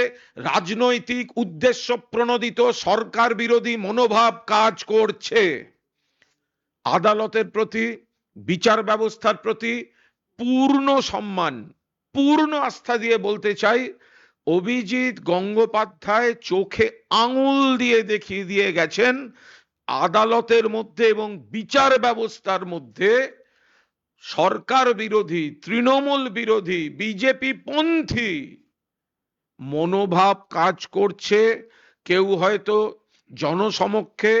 রাজনৈতিক উদ্দেশ্য প্রণোদিত সরকার বিরোধী মনোভাব কাজ করছে। আদালতের প্রতি, বিচার ব্যবস্থার প্রতি পূর্ণ সম্মান, পূর্ণ আস্থা দিয়ে বলতে চাই, অভিজিৎ গঙ্গোপাধ্যায় চোখে আঙুল দিয়ে দেখিয়ে দিয়ে গেছেন আদালতের মধ্যে এবং বিচার ব্যবস্থার মধ্যে সরকার বিরোধী, তৃণমূল বিরোধী, বিজেপি পন্থী মনোভাব কাজ করছে। কেউ হয়তো জনসমক্ষে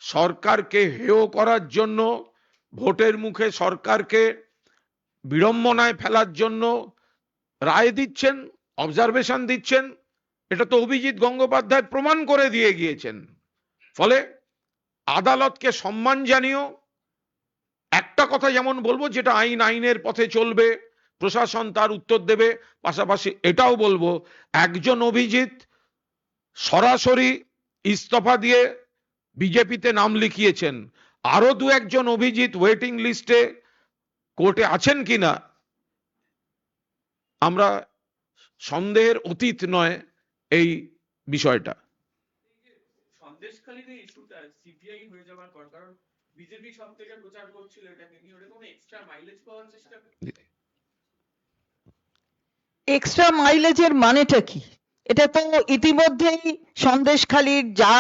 সরকারকে হেয় করার জন্য, ভোটের মুখে সরকারকে বিড়ম্বনায় ফেলার জন্য রায় দিচ্ছেন, অবজারভেশন দিচ্ছেন। এটা তো অভিজিৎ গঙ্গোপাধ্যায় প্রমাণ করে দিয়ে গিয়েছেন। ফলে আদালতকে সম্মান জানিও। একটা কথা যেমন বলবো, যেটা আইন আইনের পথে চলবে, প্রশাসন তার উত্তর দেবে। পাশাপাশি এটাও বলবো, একজন অভিজিৎ সরাসরি ইস্তফা দিয়ে বিজেপিতে নাম লিখিয়েছেন, আরো দু একজন অভিজিৎ ওয়েটিং লিস্টে কোর্টে আছেন কিনা আমরা সন্দেহের অতীত নয় এই বিষয়টা। সন্দেশখালীর ইস্যুটা সিবিআই হয়ে যাওয়ার পর, কারণ বিজেপি সব থেকে প্রচার করছিল এটাকে নিয়ে, ওটা কোনো এক্সট্রা মাইলেজ পাওয়ার চেষ্টা করছে। এক্সট্রা মাইলেজের মানেটা কি? এটা তো ইতিমধ্যেই সন্দেশখালীর যা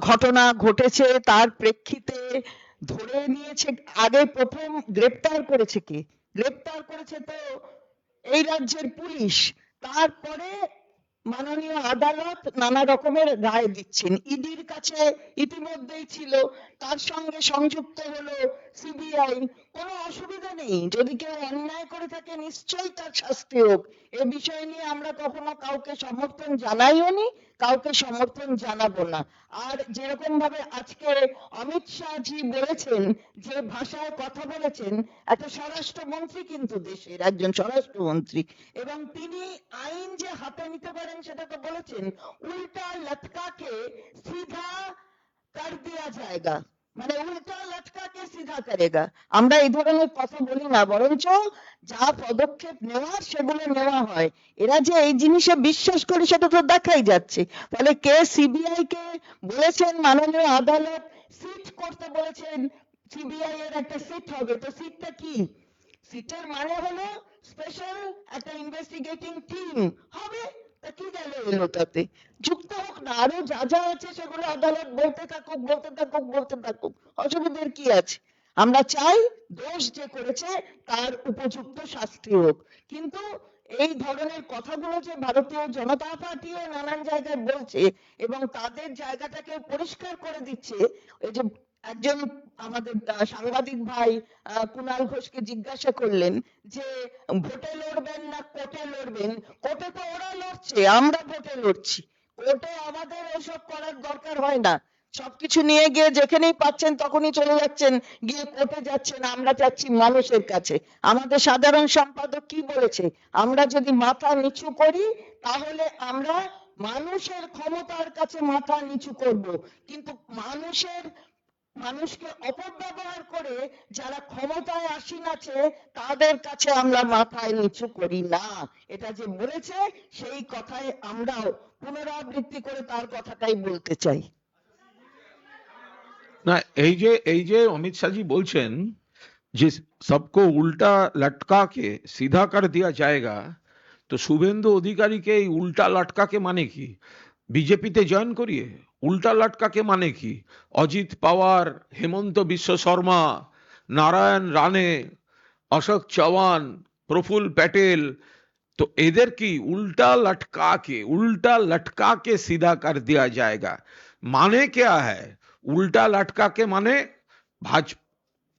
ঘটনা ঘটেছে তার প্রেক্ষিতে ধরে নিয়েছে। আগে প্রথম গ্রেপ্তার করেছে কে? গ্রেপ্তার করেছে তো এই রাজ্যের পুলিশ। তারপরে মাননীয় আদালত নানা রকমের রায় দিচ্ছেন। ইডির কাছে ইতিমধ্যেই ছিল, তার সঙ্গে সংযুক্ত হলো সিবিআই। কোনো অসুবিধা নেই, যদি কেউ অন্যায় করে থাকে নিশ্চয়ই তার শাস্তি হোক। এ বিষয় নিয়ে আমরা কখনো কাউকে সমর্থন জানাইও নি, কাউকে সমর্থন জানাবো না। আর যেরকম ভাবে আজকে অমিত শাহজি বলেছেন, যে ভাষায় কথা বলেছেন, একটা স্বরাষ্ট্রমন্ত্রী কিন্তু দেশের একজন স্বরাষ্ট্রমন্ত্রী, এবং তিনি আইন যে হাতে নিতে পারেন সেটা তো বলেছেন। উল্টা লটকাকে সিধা কর দিয়া জায়গা, মানে উল্টা লটকাকে সিধা করেগা। আমরা এই ধরনের কথা বলি না, বরঞ্চ যা পদক্ষেপ নেওয়ার সেগুলো নেওয়া হয়। এরা যে এই জিনিসে বিশ্বাস করে সেটা তো দেখাই যাচ্ছে। তাহলে কে সিবিআই কে বলেছেন মাননীয় আদালত সিট করতে বলেছেন, সিবিআই এর একটা সিট হবে, তো সিটটা কি? সিটের মানে হলো স্পেশাল একটা ইনভেস্টিগেটিং টিম হবে। তা কি গেল এলো তাতে? যুক্ত হোক না, আরো যা যা আছে সেগুলো আদালত বলতে থাকুক, বলতে থাকুক, বলতে থাকুক, অসুবিধার কি আছে? আমরা চাই দোষ যে করেছে তার উপযুক্ত শাস্তি হোক। কিন্তু এই ধরনের কথাগুলো যে ভারতীয় জনতা পার্টিও নানান জায়গায় বলছে এবং তাদের জায়গাটাকে পরিষ্কার করে দিচ্ছে, এই যে একজন আমাদের সাংবাদিক ভাই কুণাল ঘোষকে জিজ্ঞাসা করলেন যে ভোটে লড়বেন না কোর্টে লড়বেন। কোর্টে তো ওরা লড়ছে, আমরা ভোটে লড়ছি। কোর্টে আমাদের ওসব করার দরকার হয় না। সবকিছু নিয়ে গিয়ে যেখানেই পাচ্ছেন তখনই চলে যাচ্ছেন, গিয়ে কোর্টে যাচ্ছেন। আমরা যাচ্ছি মানুষের কাছে। আমাদের সাধারণ সম্পাদক কি বলেছে, আমরা যদি মাথা নিচু করি তাহলে আমরা মানুষের ক্ষমতার কাছে মাথা নিচু করব, কিন্তু মানুষকে অপব্যবহার করে যারা ক্ষমতায় আসীন আছে তাদের কাছে আমরা মাথায় নিচু করি না। এটা যে বলেছে সেই কথাই আমরাও পুনরাবৃত্তি করে তার কথাটাই বলতে চাই। না, এই যে অমিত শাহজি বলছেন যে सबको उल्टा लटका के सीधा कर दिया जाएगा, তো শুভেন্দু অধিকারীকে এই উল্টা লটকাকে মানে কি? বিজেপিতে জয়েন করিয়ে উল্টা লটকাকে মানে কি? অজিত পাওয়ার, হেমন্ত বিশ্ব শর্মা, নারায়ণ রানে, অশোক চৌহান, প্রফুল্ল প্যাটেল, तो इधर की उल्टा लटका के सीधा कर दिया जाएगा माने क्या है? उल्टा लटका के माने भाजपा,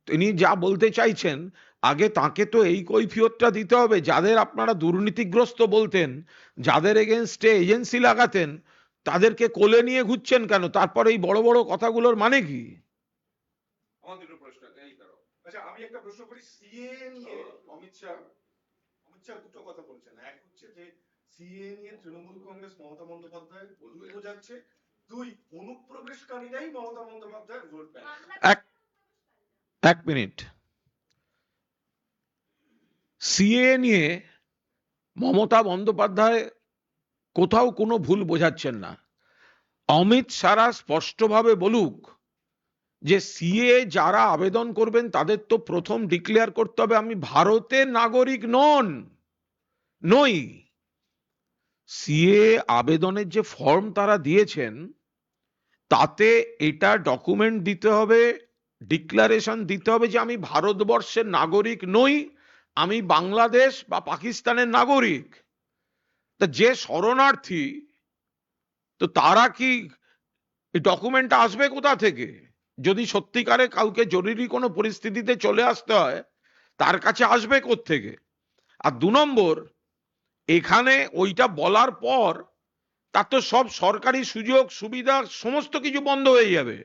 তিনি যা বলতে চাইছেন আগে তাকে তো এই কৈফিয়তটা দিতে হবে, যাদের আপনারা দুর্নীতিগ্রস্ত বলতেন, যাদের এগেনস্টে এজেন্সি লাগাতেন, তাদেরকে কোলে নিয়ে ঘুরছেন কেন? তারপর এই বড় বড় কথাগুলোর মানে কি? আমার দুটো প্রশ্ন এই করো। আচ্ছা, আমি একটা প্রশ্ন করি, সিএ নিয়ে অমিত শাহ দুটো কথা বলছেন। এক হচ্ছে যে সিএ নিয়ে তৃণমূল কংগ্রেস মমতা বন্দ্যোপাধ্যায় ভুল বোঝাচ্ছে, দুই অনুপ্রবেশকারীরাই মমতা বন্দ্যোপাধ্যায়ের ভোট ব্যাংক। এক মিনিট, সিএ নিয়ে মমতা বন্দ্যোপাধ্যায় কোথাও কোনো ভুল বোঝাচ্ছেন না। অমিত শাহ স্পষ্টভাবে বলুক যে সিএ যারা আবেদন করবেন তাদের তো প্রথম ডিক্লেয়ার করতে হবে আমি ভারতের নাগরিক নই। সিএ আবেদনের যে ফর্ম তারা দিয়েছেন তাতে এটা ডকুমেন্ট দিতে হবে, ডিক্লারেশন দিতে হবে যে আমি ভারতবর্ষের নাগরিক নই, আমি বাংলাদেশ বা পাকিস্তানের নাগরিক। তা যে শরণার্থী, তো তারা কি ডকুমেন্টটা আসবে কোথা থেকে? যদি সত্যিকারে কাউকে জরুরি কোনো পরিস্থিতিতে চলে আসতে হয় তার কাছে আসবে কোত্থেকে? আর দু নম্বর, এখানে ওইটা বলার পর তার তো সব সরকারি সুযোগ সুবিধা সমস্ত কিছু বন্ধ হয়ে যাবে।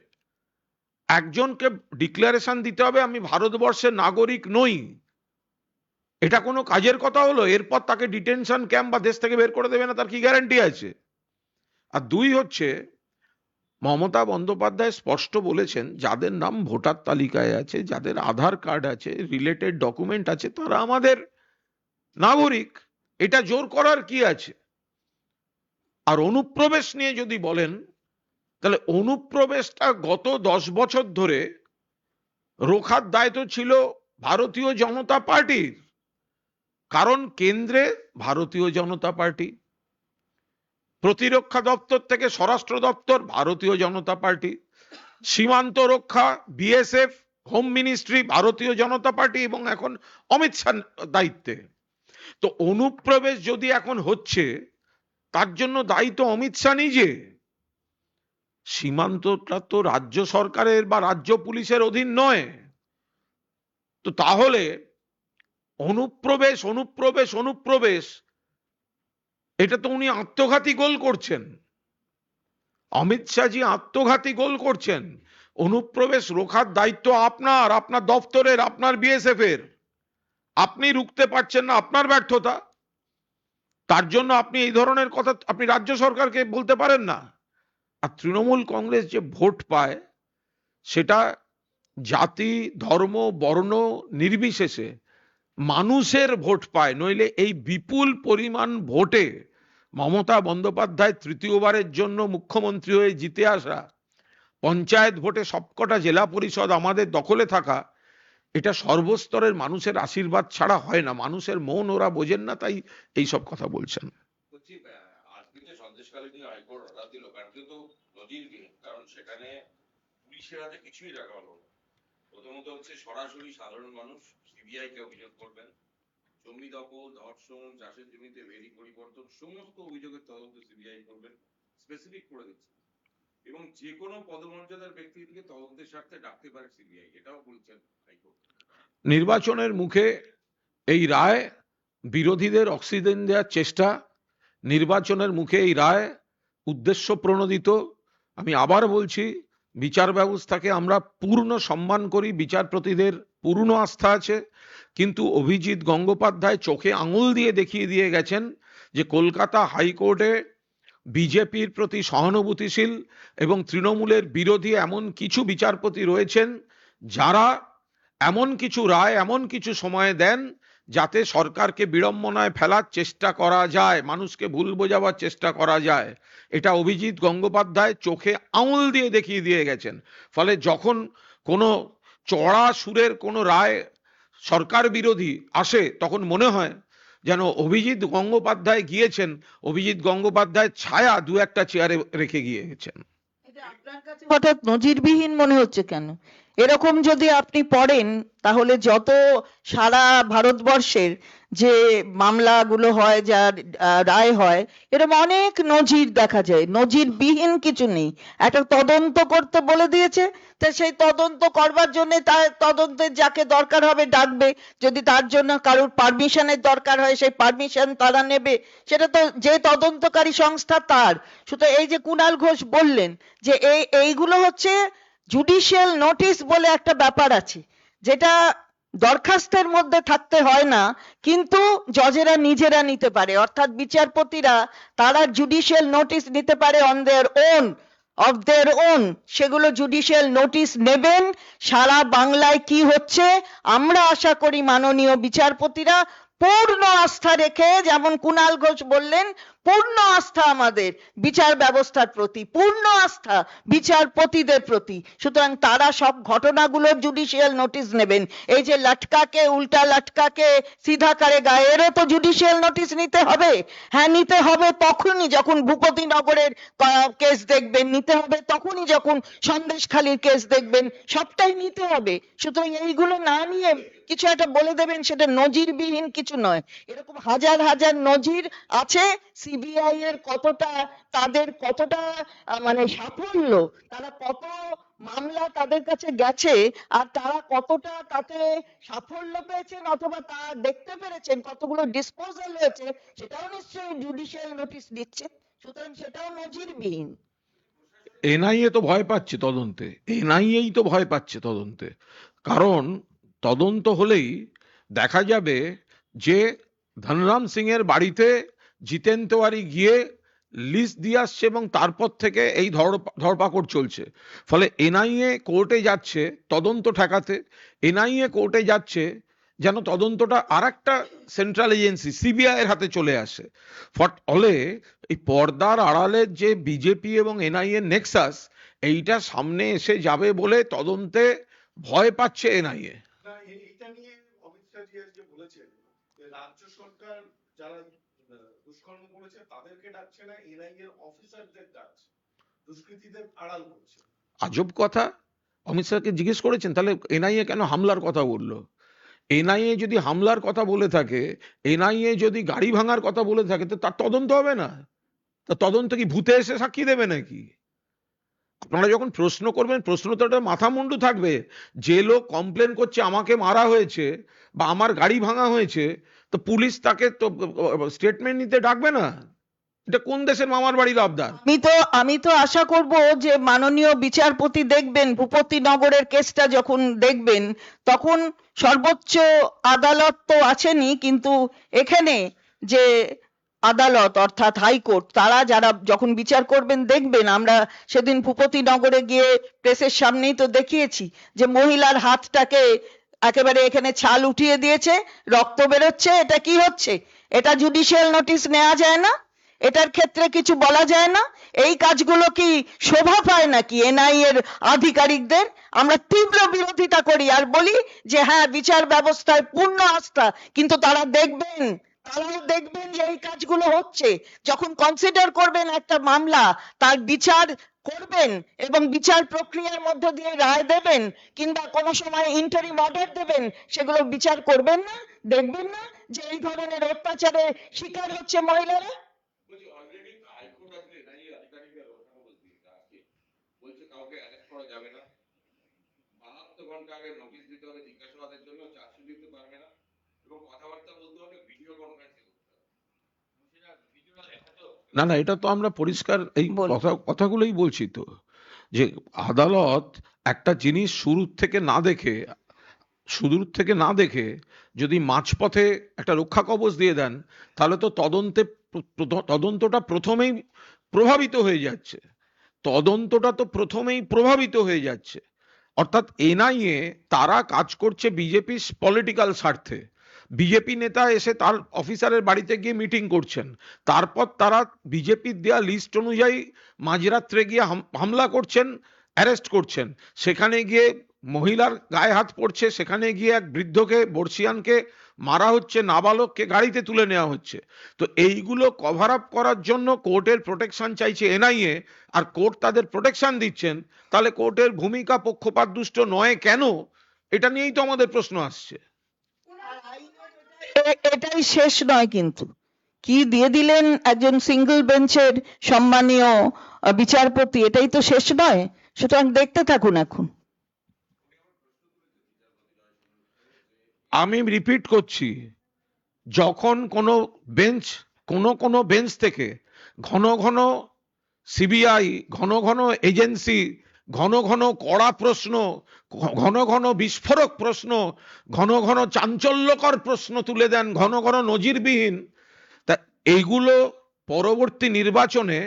একজনকে ডিক্লারেশন দিতে হবে আমি ভারতবর্ষের নাগরিক নই, এটা কোনো কাজের কথা হলো? এরপর তাকে ডিটেনশন ক্যাম্প বা দেশ থেকে বের করে দেবে না, তার কি গ্যারান্টি আছে? আর দুই হচ্ছে, মমতা বন্দ্যোপাধ্যায় স্পষ্ট বলেছেন যাদের নাম ভোটার তালিকায় আছে, যাদের আধার কার্ড আছে, রিলেটেড ডকুমেন্ট আছে, তারা আমাদের নাগরিক। এটা জোর করার কি আছে? আর অনুপ্রবেশ নিয়ে যদি বলেন, তাহলে অনুপ্রবেশটা গত 10 বছর ধরে রোখার দায়িত্ব ছিল ভারতীয় জনতা পার্টির, কারণ কেন্দ্রে ভারতীয় জনতা পার্টি, প্রতিরক্ষা দপ্তর থেকে স্বরাষ্ট্র দপ্তর ভারতীয় জনতা পার্টি, সীমান্ত রক্ষা বিএসএফ, হোম মিনিস্ট্রি ভারতীয় জনতা পার্টি, এবং এখন অমিত শাহ দায়িত্বে। তো অনুপ্রবেশ যদি এখন হচ্ছে তার জন্য দায়ী তো অমিত শাহ নিজে। সীমান্তটা তো রাজ্য সরকারের বা রাজ্য পুলিশের অধীন নয়। তো তাহলে অনুপ্রবেশ এটা তো উনি আত্মঘাতী গোল করছেন, অমিত শাহজি আত্মঘাতী গোল করছেন। অনুপ্রবেশ রোখার দায়িত্ব আপনার দপ্তরের, আপনার বিএসএফ এর, আপনি রুখতে পারছেন না, আপনার ব্যর্থতা। তার জন্য আপনি এই ধরনের কথা আপনি রাজ্য সরকারকে বলতে পারেন না। আর তৃণমূল কংগ্রেস যে ভোট পায় সেটা জাতি, ধর্ম, বর্ণ নির্বিশেষে মানুষের ভোট পায়, নইলে এই বিপুল পরিমাণ ভোটে মমতা বন্দ্যোপাধ্যায় তৃতীয়বারের জন্য মুখ্যমন্ত্রী হয়ে জিতে আসা, পঞ্চায়েত ভোটে সবকটা জেলা পরিষদ আমাদের দখলে থাকা, এটা সর্বস্তরের মানুষের আশীর্বাদ ছাড়া হয় না। মানুষের মন ওরা বোঝেন না, তাই এই সব কথা বলছেন। বলছি, আজকে যে সন্দেশখালী হাইকোর্ট অর্ডার দিল, কারণ তো নজিরবিহীন, কারণ সেখানে পুলিশের হাতে কিছুই রাখা হলো না। প্রথমত হচ্ছে সরাসরি সাধারণ মানুষ সিবিআই কে অভিযোগ করবেন, জমি দখল, ধর্ষণ, চাষের জমিতে ভেরি পরিবর্তন, সমস্ত অভিযোগের তদন্ত সিবিআই করবেন, স্পেসিফিক করে দিচ্ছে, এবং যে কোনো পদমর্যাদার ব্যক্তিকে তদন্তের স্বার্থে ডাকতে পারে সিবিআই, এটাও বলছেন হাইকোর্ট। নির্বাচনের মুখে এই রায় বিরোধীদের অক্সিজেন দেওয়ার চেষ্টা, নির্বাচনের মুখে এই রায় উদ্দেশ্য প্রণোদিত। আমি আবার বলছি, বিচার ব্যবস্থাকে আমরা পূর্ণ সম্মান করি, বিচারপতিদের পূর্ণ আস্থা আছে, কিন্তু অভিজিৎ গঙ্গোপাধ্যায় চোখে আঙুল দিয়ে দেখিয়ে দিয়ে গেছেন যে কলকাতা হাইকোর্টে বিজেপির প্রতি সহানুভূতিশীল এবং তৃণমূলের বিরোধী এমন কিছু বিচারপতি রয়েছেন যারা এমন কিছু রায় এমন কিছু সময়ে দেন যাতে সরকারকে বিড়ম্বনায় ফেলার চেষ্টা করা যায়, মানুষকে ভুল বোঝাবার চেষ্টা করা যায়। এটা অভিজিৎ গঙ্গোপাধ্যায় চোখে আঙুল দিয়ে দেখিয়ে দিয়ে গেছেন। ফলে যখন কোনো চড়া সুরের কোনো রায় সরকার বিরোধী আসে তখন মনে হয় যেন অভিজিৎ গঙ্গোপাধ্যায় গিয়েছেন, অভিজিৎ গঙ্গোপাধ্যায় ছায়া দু একটা চেয়ারে রেখে গিয়েছেন। এটা আপনার কাছে হঠাৎ নজিরবিহীন মনে হচ্ছে কেন? এরকম যদি আপনি পড়েন তাহলে যত সারা ভারতবর্ষের যে মামলাগুলো হয়, যার রায় হয়, এরকম অনেক নজির দেখা যায়। নজিরবিহীন কিছু নেই। একটা তদন্ত করতে বলে দিয়েছে, তা সেই তদন্ত করবার জন্য তার তদন্তের যাকে দরকার হবে ডাকবে, যদি তার জন্য কারোর পারমিশনের দরকার হয় সেই পারমিশন তারা নেবে, সেটা তো যে তদন্তকারী সংস্থা তার। সুতরাং এই যে কুণাল ঘোষ বললেন যে এইগুলো হচ্ছে জুডিশিয়াল নোটিশ বলে একটা ব্যাপার আছে, যেটা দরখাস্তের মধ্যে থাকতে হয় না, কিন্তু জজেরা নিজেরা নিতে পারে, অর্থাৎ বিচারপতিরা তারা জুডিশিয়াল নোটিশ নিতে পারে on their own, of their own. সেগুলো জুডিশিয়াল নোটিশ নেবেন। সারা বাংলায় কি হচ্ছে আমরা আশা করি মাননীয় বিচারপতিরা পূর্ণ আস্থা রেখে, যেমন কুণাল ঘোষ বললেন, পূর্ণ আস্থা আমাদের বিচার ব্যবস্থার প্রতি, পূর্ণ আস্থা বিচারপতিদের প্রতি। সুতরাং তারা সব ঘটনাগুলোর জুডিশিয়াল নোটিশ নেবেন। এই যে লটকাকে উল্টা লটকাকে সিধা করেগা, এরও তো জুডিশিয়াল নোটিশ নিতে হবে। হ্যাঁ, নিতে হবে তখনই যখন ভূপতিনগরের কেস দেখবেন, নিতে হবে তখনই যখন সন্দেশখালীর কেস দেখবেন, সবটাই নিতে হবে। সুতরাং এইগুলো না নিয়ে কিছু একটা বলে দেবেন, সেটা নজিরবিহীন কিছু নয়। এরকম হাজার হাজার নজির আছে। সিবিআই এর কতটা, তাদের কতটা মানে সাফল্য, তারা কত মামলা তাদের কাছে গেছে আর তারা কতটা তাতে সাফল্য পেয়েছেন অথবা তা দেখতে পেরেছেন, কতগুলো ডিসপোজাল হয়েছে, সেটাও নিশ্চয়ই জুডিশিয়াল নোটিশ দিচ্ছে। সুতরাং সেটাও নজিরবিহীন। এনআইএ তো ভয় পাচ্ছে তদন্তে, এনআইএই তো ভয় পাচ্ছে তদন্তে। কারণ তদন্ত হলেই দেখা যাবে যে ধনরাম সিং এর বাড়িতে জিতেন তেওয়ারি গিয়ে লিস্ট দিয়ে আসছে এবং তারপর থেকে এই ধরপাকড় চলছে। ফলে এনআইএ কোর্টে যাচ্ছে তদন্ত ঠেকাতে, এনআইএ কোর্টে যাচ্ছে যেন তদন্তটা আর একটা সেন্ট্রাল এজেন্সি সিবিআই এর হাতে চলে আসে। ফলে এই পর্দার আড়ালের যে বিজেপি এবং এনআইএ নেক্সাস, এইটা সামনে এসে যাবে বলে তদন্তে ভয় পাচ্ছে এনআইএ। না, এইটা নিয়ে অমিত শাহজি আজকে বলেছেন যে রাজ্য সরকার যারা দুষ্কর্ম করেছে তাদেরকে ডাকছে না, এনআইএ এর অফিসারদের ডাকছে, দুষ্কৃতীদের আড়াল করছে। আজব কথা। অমিত শাহকে জিজ্ঞেস করেছেন তাহলে এনআইএ কেন হামলার কথা বললো? এনআইএ যদি হামলার কথা বলে থাকে, এনআইএ যদি গাড়ি ভাঙার কথা বলে থাকে, তো তার তদন্ত হবে না? তা তদন্ত কি ভূতে এসে সাক্ষী দেবে নাকি? আপনারা যখন প্রশ্ন করবেন, প্রশ্ন তো একটা মাথা মুন্ডু থাকবে। যে লোক কমপ্লেন করছে আমাকে মারা হয়েছে বা আমার গাড়ি ভাঙা হয়েছে, তো পুলিশ তাকে তো স্টেটমেন্ট নিতে ডাকবে না? এটা কোন দেশের মামার বাড়ির আবদার? আমি তো আশা করব যে মাননীয় বিচারপতি দেখবেন, ভূপতিনগরের কেসটা যখন দেখবেন তখন সর্বোচ্চ আদালত তো আছেনই, কিন্তু এখানে যে আদালত অর্থাৎ হাইকোর্ট, তারা যারা যখন বিচার করবেন দেখবেন, আমরা সেদিন ভূপতিনগরে গিয়ে প্রেসের সামনেই তো দেখিয়েছি যে মহিলার হাতটাকে একেবারে এখানে ছাল উঠিয়ে দিয়েছে, রক্ত বেরোচ্ছে। এটা কি হচ্ছে? এটা জুডিশিয়াল নোটিশ নেওয়া যায় না? এটার ক্ষেত্রে কিছু বলা যায় না? এই কাজগুলো কি শোভা পায় নাকি এনআইএ এর আধিকারিকদের? আমরা তীব্র বিরোধিতা করি আর বলি যে হ্যাঁ, বিচার ব্যবস্থায় পূর্ণ আস্থা, কিন্তু তারাও দেখবেন যে এই কাজগুলো হচ্ছে। যখন কনসিডার করবেন একটা মামলা, তার বিচার করবেন এবং বিচার প্রক্রিয়ার মধ্য দিয়ে রায় দেবেন কিংবা কোনো সময় ইন্টারিম অর্ডার দেবেন, সেগুলো বিচার করবেন না, দেখবেন না যে এই ধরনের অত্যাচারের শিকার হচ্ছে মহিলারা? বলছি অলরেডি হাইকোর্ট আসলে এনআইএ আধিকারিকরা কথা বলছে, বলছে কাউকে অ্যারেস্ট করা যাবে না, 72 ঘন্টা আগে নোটিশ দিতে হবে, জিজ্ঞাসাবাদের জন্য চার্জশিট দিতে পারবে না, এবং কথাবার্তা বলতে হলে ভিডিও কনফারেন্সে করতে হবে। সেটা ভিডিওটা দেখাতো না না, এটা তো আমরা পরিষ্কার এই কথাগুলোই বলছি তো, যে আদালত একটা জিনিস শুরুর থেকে না দেখে যদি মাঝপথে একটা রক্ষা কবচ দিয়ে দেন, তাহলে তো তদন্তটা প্রথমেই প্রভাবিত হয়ে যাচ্ছে। অর্থাৎ এনআইএ তারা কাজ করছে বিজেপি পলিটিক্যাল স্বার্থে। বিজেপি নেতা এসে তার অফিসারের বাড়িতে গিয়ে মিটিং করছেন, তারপর তারা বিজেপির দেয়া লিস্ট অনুযায়ী মাঝরাত্রে গিয়ে হামলা করছেন, অ্যারেস্ট করছেন। সেখানে গিয়ে মহিলার গায়ে হাত পড়ছে, সেখানে গিয়ে এক বৃদ্ধকে, বর্ষিয়ানকে মারা হচ্ছে, নাবালককে গাড়িতে তুলে নেওয়া হচ্ছে। তো এইগুলো কভার আপ করার জন্য কোর্টের প্রোটেকশন চাইছে এনআইএ, আর কোর্ট তাদের প্রোটেকশন দিচ্ছেন। তাহলে কোর্টের ভূমিকা পক্ষপাতদুষ্ট নয় কেন? এটা নিয়েই তো আমাদের প্রশ্ন আসছে। এটাই শেষ নয়, কিন্তু কি দিয়ে দিলেন একজন সিঙ্গল বেঞ্চের সম্মানীয় বিচারপতি, এটাই তো শেষ নয়। সুতরাং দেখতে থাকুন। এখন আমি রিপিট করছি, যখন কোনো বেঞ্চ থেকে ঘন ঘন সিবিআই, ঘন ঘন এজেন্সি, ঘন ঘন কড়া প্রশ্ন, ঘন ঘন বিস্ফোরক প্রশ্ন, ঘন ঘন চাঞ্চল্যকর প্রশ্ন তুলে দেন, ঘন ঘন নজিরবিহীন, তা এইগুলো পরবর্তী নির্বাচনে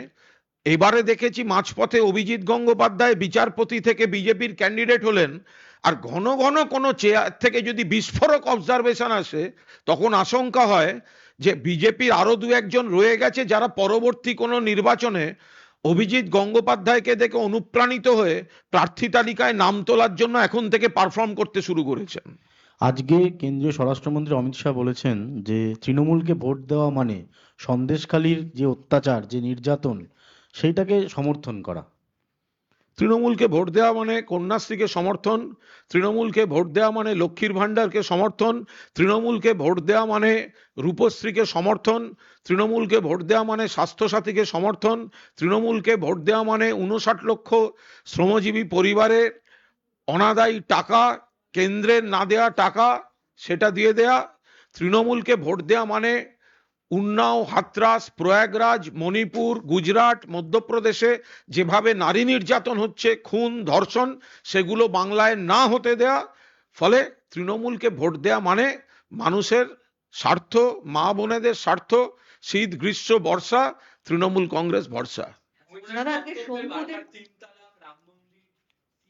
এবারে দেখেছি মাঝপথে অভিজিৎ গঙ্গোপাধ্যায় বিচারপতি থেকে বিজেপির ক্যান্ডিডেট হলেন, আর ঘন ঘন কোনো চেয়ার থেকে যদি বিস্ফোরক অবজারভেশন আসে, তখন আশঙ্কা হয় যে বিজেপির আরো দু একজন রয়ে গেছে যারা পরবর্তী কোনো নির্বাচনে অভিজিৎ গঙ্গোপাধ্যায়কে দেখে অনুপ্রাণিত হয়ে প্রার্থী তালিকায় নাম তোলার জন্য এখন থেকে পারফর্ম করতে শুরু করেছেন। আজকে কেন্দ্রীয় স্বরাষ্ট্রমন্ত্রী অমিত শাহ বলেছেন যে তৃণমূলকে ভোট দেওয়া মানে সন্দেশখালীর যে অত্যাচার, যে নির্যাতন, সেইটাকে সমর্থন করা। তৃণমূলকে ভোট দেওয়া মানে কন্যাশ্রীকে সমর্থন, তৃণমূলকে ভোট দেওয়া মানে লক্ষ্মীর ভান্ডারকে সমর্থন, তৃণমূলকে ভোট দেওয়া মানে রূপশ্রীকে সমর্থন, তৃণমূলকে ভোট দেওয়া মানে স্বাস্থ্যসাথীকে সমর্থন, তৃণমূলকে ভোট দেওয়া মানে 59 লক্ষ শ্রমজীবী পরিবারের অনাদায়ী টাকা, কেন্দ্রের না দেওয়া টাকা সেটা দিয়ে দেয়া, তৃণমূলকে ভোট দেওয়া মানে উন্নাও, হাতরাস, প্রয়াগরাজ, মণিপুর, গুজরাট, মধ্যপ্রদেশে যেভাবে নারী নির্যাতন হচ্ছে, খুন, ধর্ষণ, সেগুলো বাংলায় না হতে দেয়া। ফলে তৃণমূলকে ভোট দেয়া মানে মানুষের স্বার্থ, মা বোনেদের স্বার্থ, শীত, গ্রীষ্ম, বর্ষা, তৃণমূল কংগ্রেস ভরসা। দাদা, আজকে শঙ্কুদেব তিন তালাক, রাম মন্দির,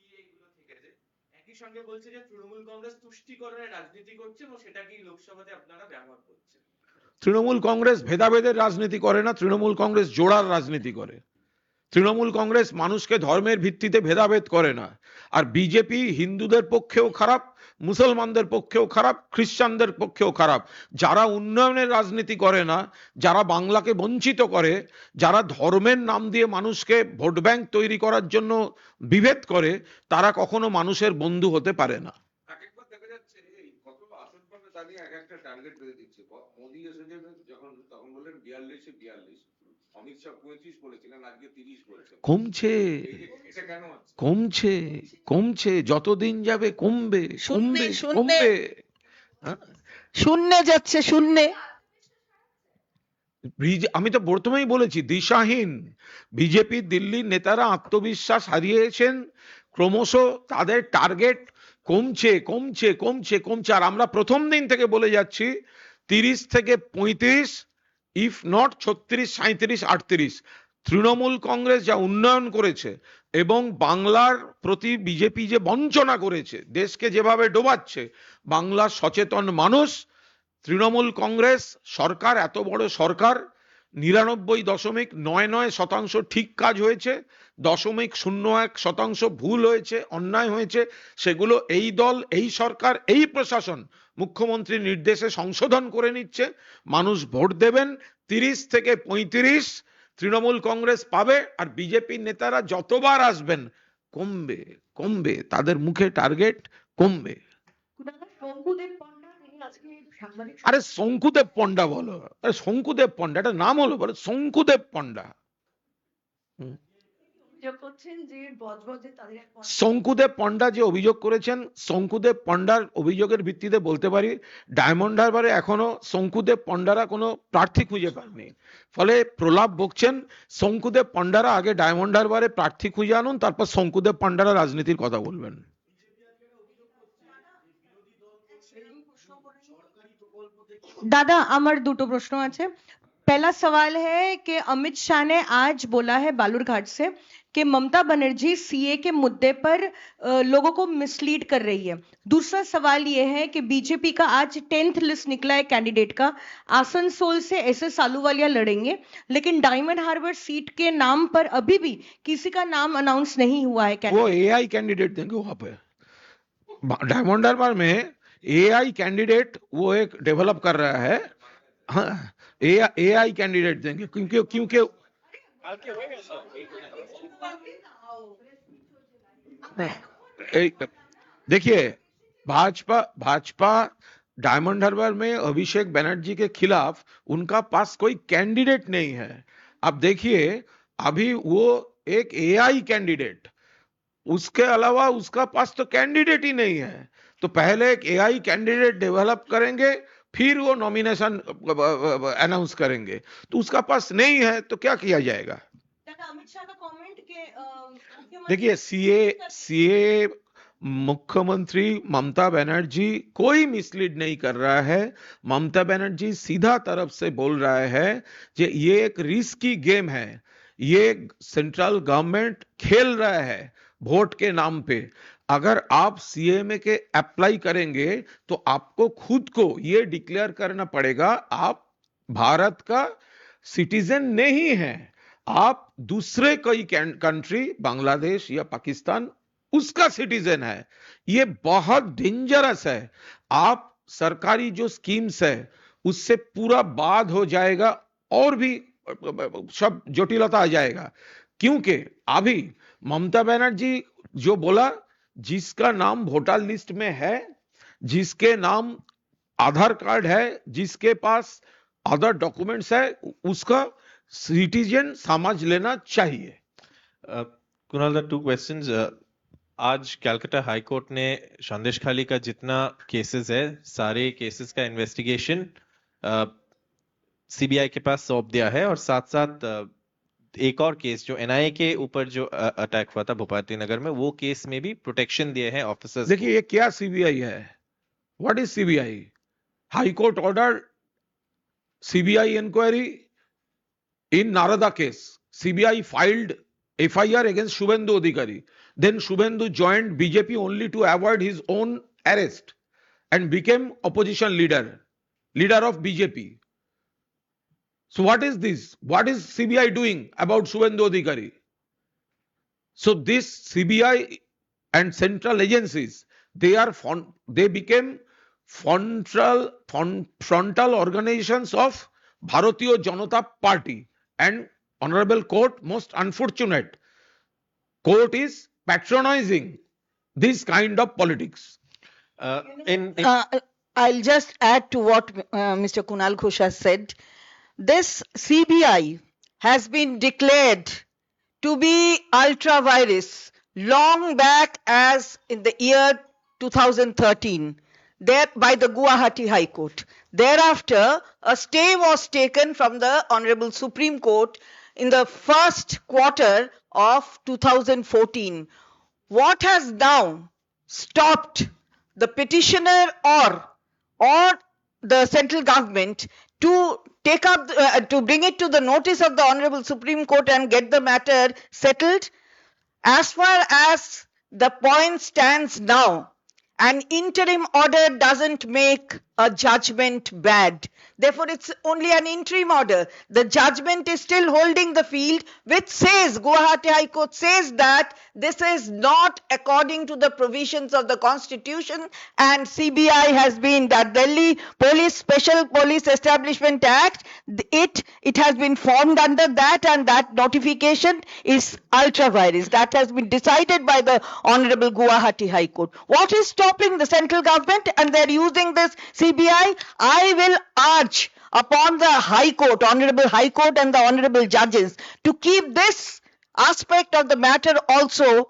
সিএ এগুলো থেকে যে একই সঙ্গে বলছে যে তৃণমূল কংগ্রেস তুষ্টিকরণের রাজনীতি করছে এবং সেটাকেই লোকসভাতে আপনারা ব্যবহার করছেন। তৃণমূল কংগ্রেস ভেদাভেদের রাজনীতি করে না, তৃণমূল কংগ্রেস জোড়ার রাজনীতি করে। তৃণমূল কংগ্রেস মানুষকে ধর্মের ভিত্তিতে ভেদাভেদ করে না। আর বিজেপি হিন্দুদের পক্ষেও খারাপ, মুসলমানদের পক্ষেও খারাপ, খ্রিস্টানদের পক্ষেও খারাপ। যারা উন্নয়নের রাজনীতি করে না, যারা বাংলাকে বঞ্চিত করে, যারা ধর্মের নাম দিয়ে মানুষকে ভোট ব্যাংক তৈরি করার জন্য বিভেদ করে, তারা কখনো মানুষের বন্ধু হতে পারে না। একবার দেখা যাচ্ছে এই কত আসন পাবে তা নিয়ে এক একটা টার্গেট বেঁধে দিচ্ছে। মোদী এসেছেন যখন, তখন বললেন 42-এ 42, অমিত শাহ 35 বলেছিলেন, আজকে 30 বলছেন। কমছে, এটা কেন হচ্ছে? কমছে, কমছে, যতদিন যাবে কমবে, শূন্যে, কমবে, শূন্যে। কমবে। হ্যাঁ? শূন্যে যাচ্ছে, শূন্যে। আমি তো প্রথমেই বলেছি, দিশাহীন বিজেপি দিল্লির নেতারা আত্মবিশ্বাস হারিয়েছেন, ক্রমশ তাদের টার্গেট কমছে, কমছে, কমছে, কমছে। আর আমরা প্রথম দিন থেকে বলে যাচ্ছি 30 থেকে 35, ইফ নট 36, 37, 38। তৃণমূল কংগ্রেস যা উন্নয়ন করেছে এবং বাংলার প্রতি বিজেপি যে বঞ্চনা করেছে, দেশকে যেভাবে ডোবাচ্ছে, বাংলার সচেতন মানুষ, তৃণমূল কংগ্রেস সরকার, এত বড় সরকার, 99.99% ঠিক কাজ হয়েছে, 0.01% ভুল হয়েছে, অন্যায় হয়েছে, সেগুলো এই দল, এই সরকার, এই প্রশাসন মুখ্যমন্ত্রীর নির্দেশে সংশোধন করে নিচ্ছে। মানুষ ভোট দেবেন, 30 থেকে 35 তৃণমূল কংগ্রেস পাবে। আর বিজেপির নেতারা যতবার আসবেন কমবে, কমবে, তাদের মুখে টার্গেট কমবে। দাদা, শঙ্কুদেব পণ্ডা তিনি আজকে সাংবাদিক আরে শঙ্কুদেব পণ্ডা বলো, আরে শঙ্কুদেব পণ্ডা, এটা নাম হলো বলো, শঙ্কুদেব পণ্ডা। যে অভিযোগ করছেন যে বজবজে তাদের এক শঙ্কুদেব পণ্ডা যে অভিযোগ করেছেন, শঙ্কুদেব পণ্ডার অভিযোগের ভিত্তিতে বলতে পারি ডায়মন্ড হারবারে এখনো শঙ্কুদেব পণ্ডারা কোনো প্রার্থী খুঁজে পাননি। ফলে প্রলাপ বকছেন, শঙ্কুদেব পণ্ডারা আগে ডায়মন্ড হারবারে প্রার্থী খুঁজে আনুন, তারপর শঙ্কুদেব পণ্ডারা রাজনীতির কথা বলবেন। दादा अमर दुटो प्रश्न আছে। पहला सवाल है कि अमित शाह ने आज बोला है बालूरघाट से कि ममता बनर्जी सीए के मुद्दे पर लोगों को मिसलीड कर रही है। दूसरा सवाल ये है कि बीजेपी का आज 10th लिस्ट निकला है कैंडिडेट का। आसनसोल से एसएस आलूवालिया लड़ेंगे, लेकिन डायमंड हार्बर सीट के नाम पर अभी भी किसी का नाम अनाउंस नहीं हुआ है। वो एआई कैंडिडेट देंगे वहां पे। डायमंड हार्बर में एआई कैंडिडेट वो एक डेवलप कर रहा है। हाँ, एआई कैंडिडेट देंगे क्योंकि क्योंकि देखिए भाजपा डायमंड हार्बर में अभिषेक बनर्जी के खिलाफ उनका पास कोई कैंडिडेट नहीं है। अब देखिए अभी वो एक एआई कैंडिडेट, उसके अलावा उसका पास तो कैंडिडेट ही नहीं है। तो पहले एक एआई कैंडिडेट डेवलप करेंगे, फिर वो नॉमिनेशन अनाउंस करेंगे। तो उसका पास नहीं है तो क्या किया जाएगा? अमित शाह का कमेंट के देखिए सीए मुख्यमंत्री ममता बनर्जी कोई मिसलीड नहीं कर रहा है। ममता बनर्जी सीधा तरफ से बोल रहा है कि ये एक रिस्की गेम है, ये सेंट्रल गवर्नमेंट खेल रहा है वोट के नाम पे। अगर आप सीएमए के अप्लाई करेंगे तो आपको खुद को ये डिक्लेयर करना पड़ेगा आप भारत का सिटीजन नहीं है, आप दूसरे कोई कंट्री बांग्लादेश या पाकिस्तान उसका सिटीजन है। ये बहुत डेंजरस है। आप सरकारी जो स्कीम्स है उससे पूरा बाद हो जाएगा और भी सब जटिलता आ जाएगा। क्योंकि अभी ममता बनर्जी जो बोला, जिसका नाम वोटर लिस्ट में है, जिसके नाम आधार कार्ड है, जिसके पास अदर डॉक्यूमेंट्स है, उसका सिटीजन समझ लेना चाहिए। कुणाल दा, 2 क्वेश्चंस। आज कलकत्ता हाई कोर्ट ने संदेशखाली का जितना केसेस है सारे केसेस का इन्वेस्टिगेशन सीबीआई के पास सौंप दिया है, और साथ साथ एक और केस जो एनआईए के ऊपर जो अटैक हुआ था भोपाल नगर में, वो केस में भी प्रोटेक्शन दिए हैं ऑफिसर्स। देखिए ये क्या सीबीआई है? What is CBI? High court order CBI inquiry in Narada case. CBI filed FIR against Shubhendu Adhikari. Then Shubhendu joined BJP only to avoid his own arrest and became opposition leader of BJP. So what is this? What is CBI doing about Shubhendu Adhikari? So this CBI and central agencies, they became frontal organizations of Bharatiya Janata Party. And honorable court, most unfortunate, court is patronizing this kind of politics. I'll just add to what Mr. Kunal Ghosh has said. This CBI has been declared to be ultra virus long back as in the year 2013. There by the Guwahati High Court. Thereafter, a stay was taken from the Honorable Supreme Court in the first quarter of 2014. What has now stopped the petitioner or the central government to take up to bring it to the notice of the Honorable Supreme Court and get the matter settled? As far as the point stands now, an interim order doesn't make a judgment bad. Therefore, it's only an interim order. The judgment is still holding the field, which says, Guwahati High Court says that this is not according to the provisions of the Constitution, and CBI has been, the Delhi Special Police Establishment Act, it has been formed under that, and that notification is ultra virus. That has been decided by the Honorable Guwahati High Court. What is stopping the central government? And they're using this CBI. I will urge upon the High Court, Honorable High Court and the Honorable Judges to keep this aspect of the matter also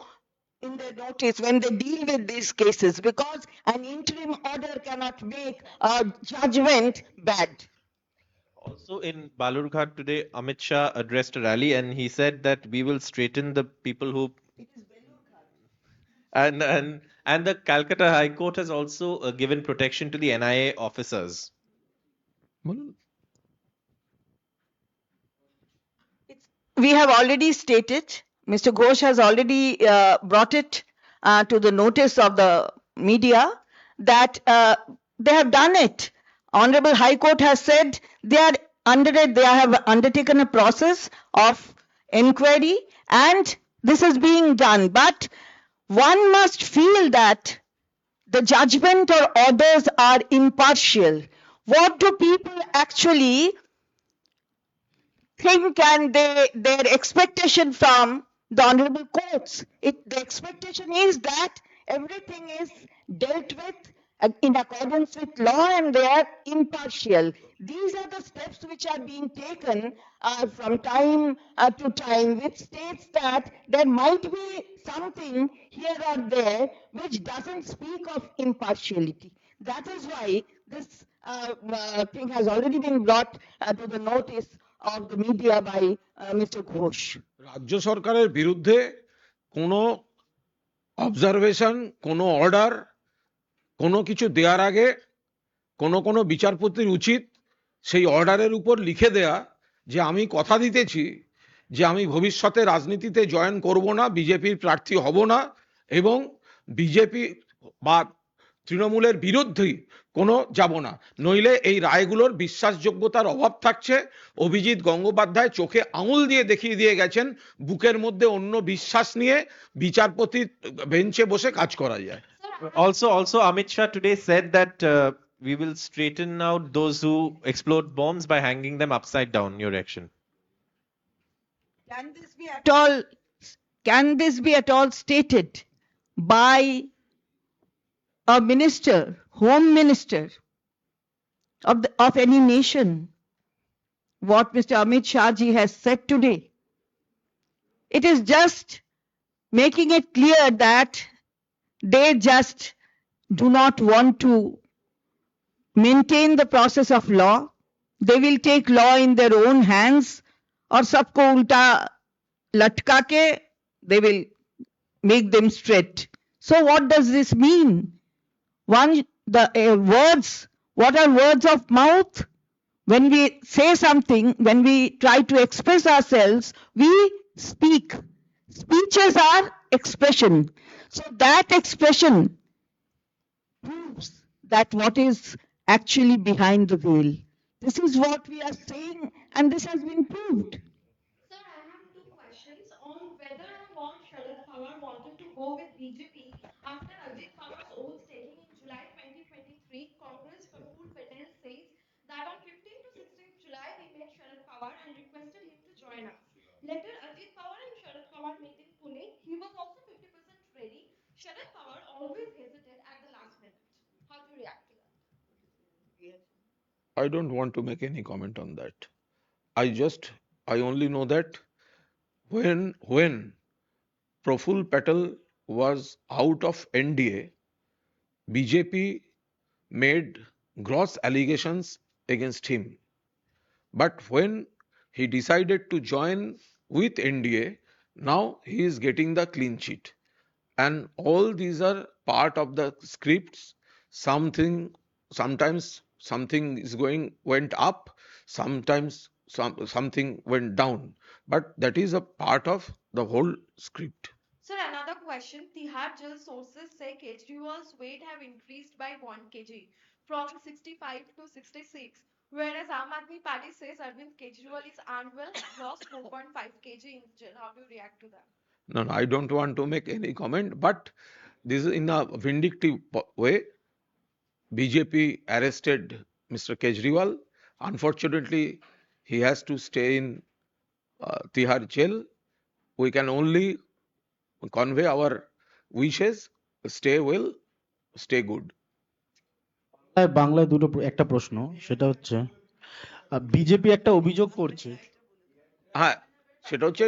in their notice when they deal with these cases, because an interim order cannot make a judgment bad. Also in Balurghat today, Amit Shah addressed a rally and he said that we will straighten the people who and the Calcutta High Court has also given protection to the NIA officers. বলুন। We have already stated, Mr. Ghosh has already brought it to the notice of the media that they have done it. Honorable High Court has said they are they have undertaken a process of inquiry and this is being done. But one must feel that the judgment or orders are impartial. What do people actually think and their expectation from the honorable courts? The expectation is that everything is dealt with in accordance with law and they are impartial. These are the steps which are being taken from time to time, which states that there might be something here or there which doesn't speak of impartiality. That is why this thing has already been brought to the notice of the media by Mr. Ghosh. রাজ্য সরকারের বিরুদ্ধে কোনো অবজারভেশন, কোনো অর্ডার, কোনো কিছু দেওয়ার আগে কোনো বিচারপতির উচিত সেই অর্ডারের উপর লিখে দেয়া যে আমি কথা দিতেছি যে আমি ভবিষ্যতে রাজনীতিতে জয়েন করব না, বিজেপির প্রার্থী হব না এবং বিজেপি বা তৃণমূলের বিরুদ্ধেই কোনো যাব না, নইলে এই রায়গুলোর বিশ্বাসযোগ্যতার অভাব থাকছে। অভিজিৎ গঙ্গোপাধ্যায় চোখে আঙুল দিয়ে দেখিয়ে দিয়ে গেছেন বুকের মধ্যে অন্য বিশ্বাস নিয়ে বিচারপতির বেঞ্চে বসে কাজ করা যায়। Also, Amit Shah today said that we will straighten out those who explode bombs by hanging them upside down. Your reaction? Can this be at all stated by a minister, home minister of any nation, what Mr. Amit Shah ji has said today? It is just making it clear that they just do not want to maintain the process of law. They will take law in their own hands और सबको उल्टा लटका के they will make them straight. So what does this mean? Words, what are words of mouth? When we say something, when we try to express ourselves, we speak. Speeches are expression. So that expression proves that what is actually behind the veil. This is what we are saying and this has been proved. Sir, I have two questions on whether and what Sharad Pawar wanted to go with BJP after Ajit Pawar's oath taking in July 2023. Congress Praful Patel says that on 15th to 16th July we met Sharad Pawar and requested him to join us. Later, Ajit Pawar and Sharad Pawar met in Pune. He was also 50% ready. Sharad Pawar always hesitated at the last minute. How do you react to that? I don't want to make any comment on that. I only know that when Praful Patel was out of NDA, BJP made gross allegations against him. But when he decided to join with NDA, now he is getting the clean sheet. And all these are part of the scripts. Sometimes something went up, sometimes something went down. But that is a part of the whole script. Sir, another question. Tihar jail sources say Kejriwal's weight have increased by 1 kg from 65 to 66, whereas Aam Aadmi Party says Arvind Kejriwal is unwell and lost 4.5 kg in jail. How do you react to that? No, I don't want to make any comment, but this is in a vindictive way. BJP arrested Mr. Kejriwal. Unfortunately, he has to stay in Tihar jail. We can only convey our wishes, stay well, stay good. বাংলায় একটা প্রশ্ন, সেটা হচ্ছে বিজেপি একটা অভিযোগ করছে। হ্যাঁ, সেটা হচ্ছে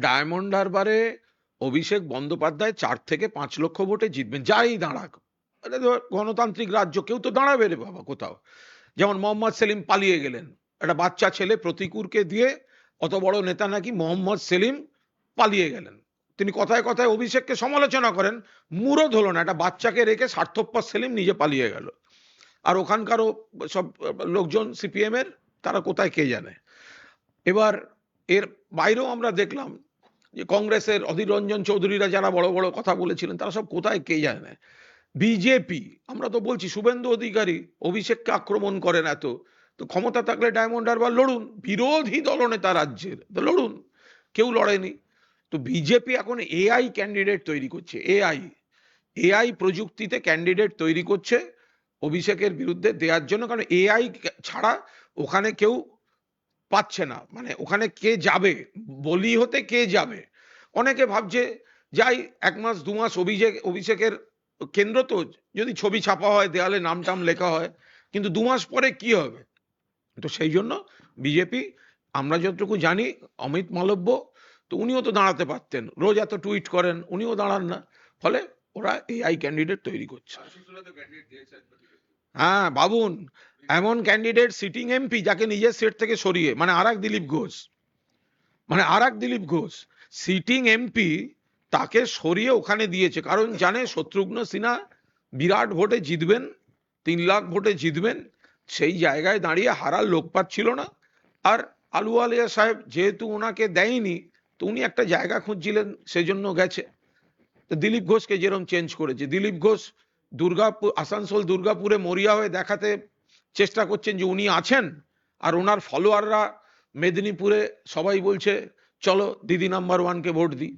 ডায়মন্ড হারবারে অভিষেক বন্দ্যোপাধ্যায় 4 থেকে 5 লক্ষ ভোটে জিতবেন, যাই দাঁড়াক। এটা তো গণতান্ত্রিক রাজ্য, কেউ তো দাঁড়াবে রে বাবা কোথাও। যেমন মোহাম্মদ সেলিম পালিয়ে গেলেন, একটা বাচ্চা ছেলে প্রতিকুরকে দিয়ে, অত বড় নেতা নাকি মোহাম্মদ সেলিম পালিয়ে গেলেন। তিনি কথায় কথায় অভিষেককে সমালোচনা করেন, মুরদ হলো না, একটা বাচ্চাকে রেখে স্বার্থপর সেলিম নিজে পালিয়ে গেল। আর ওখানকারও সব লোকজন সিপিএম এর, তারা কোথায় কে জানে। এবার এর বাইরেও আমরা দেখলাম যে কংগ্রেসের অধীর রঞ্জন চৌধুরীরা যারা বড় বড় কথা বলেছিলেন, তারা সব কোথায় কে জানে। বিজেপি, আমরা তো বলছি শুভেন্দু অধিকারী অভিষেককে আক্রমণ করেন এত, তো ক্ষমতা থাকলে ডায়মন্ড হারবার লড়ুন, বিরোধী দলনেতা রাজ্যের, তো লড়ুন, কেউ লড়েনি। তো বিজেপি এখন এআই ক্যান্ডিডেট তৈরি করছে, এআই প্রযুক্তিতে ক্যান্ডিডেট তৈরি করছে অভিষেকের বিরুদ্ধে দেওয়ার জন্য, কারণ এআই ছাড়া ওখানে কেউ পাচ্ছে না, মানে ওখানে কে যাবে, বলি হতে কে যাবে। অনেকে ভাবছে যাই 1 মাস 2 মাস অভিষেকের কেন্দ্র তো, যদি ছবি ছাপা হয়, দেয়ালে নাম টাম লেখা হয়, কিন্তু 2 মাস পরে কি হবে। তো সেই জন্য বিজেপি, আমরা যতটুকু জানি অমিত মালব্য, তো উনিও তো দাঁড়াতে পারতেন, রোজ এত টুইট করেন, উনিও দাঁড়ান না, ফলে ওরা এআই ক্যান্ডিডেট তৈরি করছে। হ্যাঁ বাবুন, এমন ক্যান্ডিডেট সিটিং এমপি যাকে নিজের সিট থেকে সরিয়ে, মানে আর এক দিলীপ ঘোষ সিটিং এমপি, তাকে সরিয়ে ওখানে দিয়েছে, কারণ জানে শত্রুঘ্ন সিনহা বিরাট ভোটে জিতবেন, 3 লাখ ভোটে জিতবেন, সেই জায়গায় দাঁড়িয়ে হারার লোক পাচ্ছিল না। আর আলুওয়ালিয়া সাহেব যেহেতু ওনাকে দেয়নি, তো উনি একটা জায়গা খুঁজছিলেন, সেজন্য গেছে। তো দিলীপ ঘোষকে যেরকম চেঞ্জ করেছে, দিলীপ ঘোষ আসানসোল দুর্গাপুরে মরিয়া হয়ে দেখাতে চেষ্টা করছেন যে উনি আছেন, আর ওনার ফলোয়াররা মেদিনীপুরে সবাই বলছে চলো দিদি নাম্বার 1 কে ভোট দিই।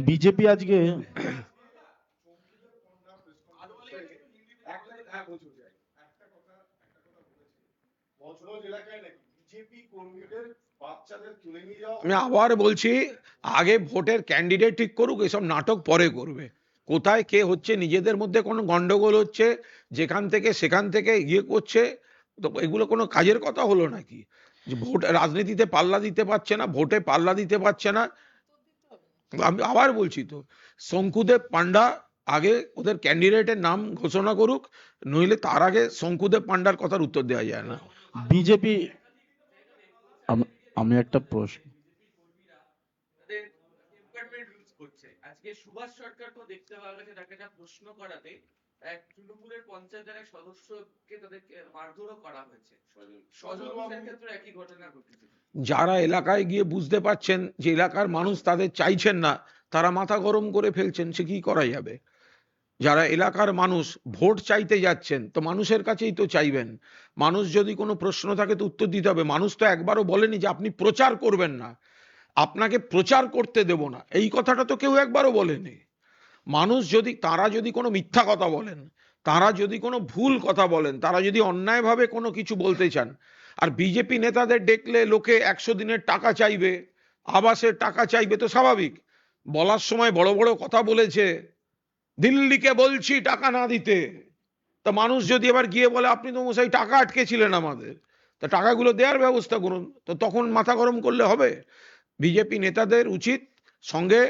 বিজেপি আজকে আমি আবার বলছি, আগে ভোটের ক্যান্ডিডেট ঠিক করুক, এসব নাটক পরে করবে। কোথায় কে হচ্ছে, নিজেদের মধ্যে কোনো গন্ডগোল হচ্ছে, যেখান থেকে সেখান থেকে ইয়ে করছে, তো এগুলো কোনো কাজের কথা হলো নাকি? যে ভোট রাজনীতিতে পাল্লা দিতে পারছে না, ভোটে পাল্লা দিতে পারছে না। আমি আবার বলছি তো, শঙ্কুদেব পান্ডা আগে ওদের ক্যান্ডিডেটের নাম ঘোষণা করুক, নইলে তার আগে শঙ্কুদেব পান্ডার কথার উত্তর দেওয়া যায় না। বিজেপি, আমি একটা প্রশ্ন, আজকে সুভাষ সরকারকেও দেখতে পাওয়া গেছে, তাকে একটা প্রশ্ন করাতে এক তৃণমূলের পঞ্চায়েতের এক সদস্যকে তাদেরকে মারধরও করা হয়েছে, সজল ঘোষের ক্ষেত্রে একই ঘটনা ঘটেছে। যারা এলাকায় গিয়ে বুঝতে পারছেন যে এলাকার মানুষ তাদের চাইছেন না, তারা মাথা গরম করে ফেলছেন, সে কি করা যাবে। যারা এলাকার মানুষ ভোট চাইতে যাচ্ছেন, তো মানুষের কাছেই তো চাইবেন। মানুষ যদি কোনো প্রশ্ন থাকে তো উত্তর দিতে হবে। মানুষ তো একবারও বলেনি যে আপনি প্রচার করবেন না, আপনাকে প্রচার করতে দেব না, এই কথাটা তো কেউ একবারও বলেনি। মানুষ যদি, তারা যদি কোনো মিথ্যা কথা বলেন, তারা যদি কোনো ভুল কথা বলেন, তারা যদি অন্যায়ভাবে কোনো কিছু বলতে চান, আর বিজেপি নেতাদের দেখলে লোকে 100 দিনের টাকা চাইবে, আবাসের টাকা চাইবে, তো স্বাভাবিক। বলার সময় বড় বড় কথা বলেছে, দিল্লিকে বলছি টাকা না দিতে, তা মানুষ যদি এবার গিয়ে বলে আপনি তো মশাই টাকা আটকেছিলেন আমাদের, তা টাকাগুলো দেওয়ার ব্যবস্থা করুন, তো তখন মাথা গরম করলে হবে। বিজেপি নেতাদের উচিত সঙ্গে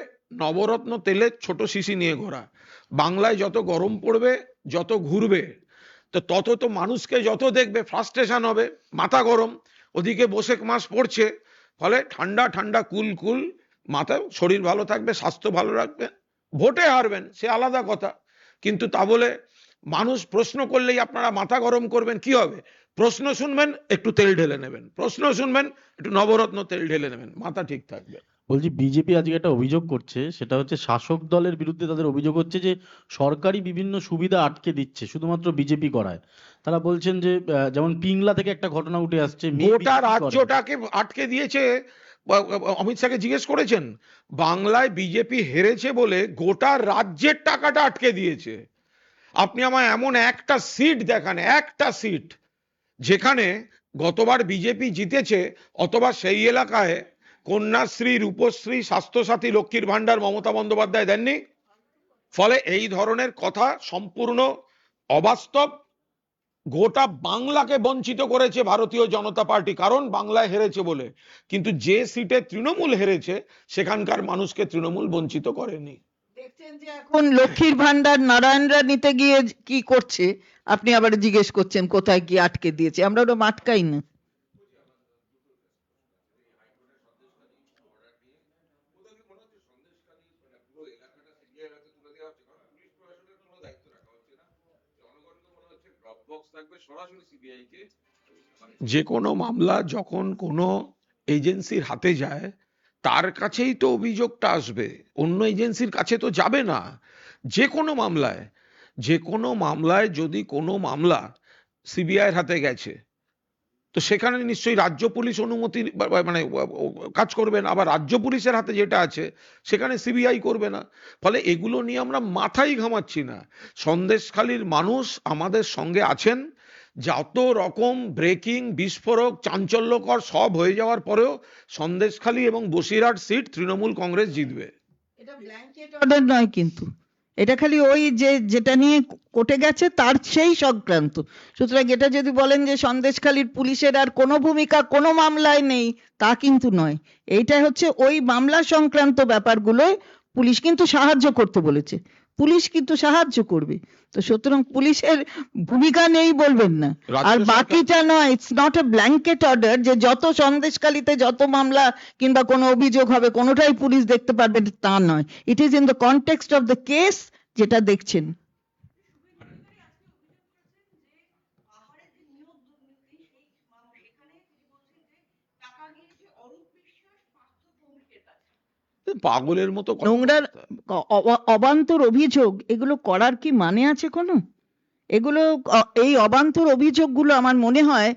নবরত্ন তেলের ছোট শিশি নিয়ে ঘোরা। বাংলায় যত গরম পড়বে, যত ঘুরবে, তো তত তো মানুষকে যত দেখবে ফ্রাস্ট্রেশন হবে, মাথা গরম। ওদিকে বৈশাখ মাস পড়ছে, ফলে ঠান্ডা ঠান্ডা কুল কুল মাথায়, শরীর ভালো থাকবে, স্বাস্থ্য ভালো রাখবে, ভোটে হারবেন সে আলাদা কথা, কিন্তু তা বলে মানুষ প্রশ্ন করলেই আপনারা মাথা গরম করবেন, কি হবে? প্রশ্ন শুনবেন, একটু তেল ঢেলে নেবেন, প্রশ্ন শুনবেন, একটু নবরত্ন তেল ঢেলে নেবেন, মাথা ঠিক থাকবে। বলছি বিজেপি আজকে একটা অভিযোগ করছে, সেটা হচ্ছে শাসক দলের বিরুদ্ধে তাদের অভিযোগ হচ্ছে যে সরকারি বিভিন্ন সুবিধা আটকে দিচ্ছে শুধুমাত্র বিজেপি করায়। তারা বলছেন যে যেমন পিংলা থেকে একটা ঘটনা উঠে আসছে, গোটা রাজ্যটাকে আটকে দিয়েছে। অমিত শাহকে জিজ্ঞেস করেছেন, বাংলায় বিজেপি হেরেছে বলে গোটা রাজ্যের টাকাটা আটকে দিয়েছে। আপনি আমায় এমন একটা সিট দেখান, একটা সিট যেখানে গতবার বিজেপি জিতেছে, অথবা সেই এলাকায় কন্যাশ্রী, রূপশ্রী, স্বাস্থ্যসাথী, লক্ষ্মীর ভান্ডার মমতা বন্দ্যোপাধ্যায় দেননি। ফলে এই ধরনের কথা সম্পূর্ণ অবাস্তব, গোটা বাংলাকে বঞ্চিত করেছে ভারতীয় জনতা পার্টি, কারণ বাংলায় হেরেছে বলে। কিন্তু যে সিটে তৃণমূল হেরেছে সেখানকার মানুষকে তৃণমূল বঞ্চিত করেনি। দেখছেন যে এখন লক্ষ্মীর ভান্ডার নারায়ণরা নিতে গিয়ে কি করছে, আপনি আবার জিজ্ঞেস করছেন কোথায় কি আটকে দিয়েছে। আমরা ওটা আটকাই না। যে কোনো মামলা যখন কোনো এজেন্সির হাতে যায় তার কাছেই তো অভিযোগটা আসবে, অন্য এজেন্সির কাছে তো যাবে না। যে কোনো মামলায় যদি কোনো মামলা সিবিআইয়ের হাতে গেছে তো সেখানে নিশ্চয়ই রাজ্য পুলিশ অনুমতি মানে কাজ করবে না, আবার রাজ্য পুলিশের হাতে যেটা আছে সেখানে সিবিআই করবে না। ফলে এগুলো নিয়ে আমরা মাথাই ঘামাচ্ছি না। সন্দেশখালীর মানুষ আমাদের সঙ্গে আছেন। যত রকম ব্রেকিং, বিস্ফোরক, চাঞ্চল্যকর সব হয়ে যাওয়ার পরেও সন্দেশখালী এবং বসিরহাট সিট তৃণমূল কংগ্রেস জিতবে। এটা ব্ল্যাঙ্কেট অর্ডার নয়, কিন্তু এটা খালি ওই যে যেটা নিয়ে কোর্টে গেছে তার সেই সংক্রান্ত। সুতরাং এটা যদি বলেন যে সন্দেশখালীর পুলিশের আর কোনো ভূমিকা কোনো মামলায় নেই, তা কিন্তু নয়। এইটা হচ্ছে ওই মামলা সংক্রান্ত ব্যাপারগুলোয় পুলিশ কিন্তু সাহায্য করতে বলেছে, পুলিশ কিন্তু সাহায্য করবে। তো সুতরাং পুলিশের ভূমিকা নেই বলবেন না। আর বাকিটা নয়, it's not a blanket order যে যত সন্দেশখালীতে যত মামলা কিংবা কোনো অভিযোগ হবে কোনোটাই পুলিশ দেখতে পারবে, তা নয়। It is in the context of the case যেটা দেখছেন। পাগলের মতো কথা নোংরা বলতে হবে। অবান্তর অভিযোগ এগুলো করার কি মানে আছে কোনো? এগুলো এই অবান্তর অভিযোগগুলো আমার মনে হয়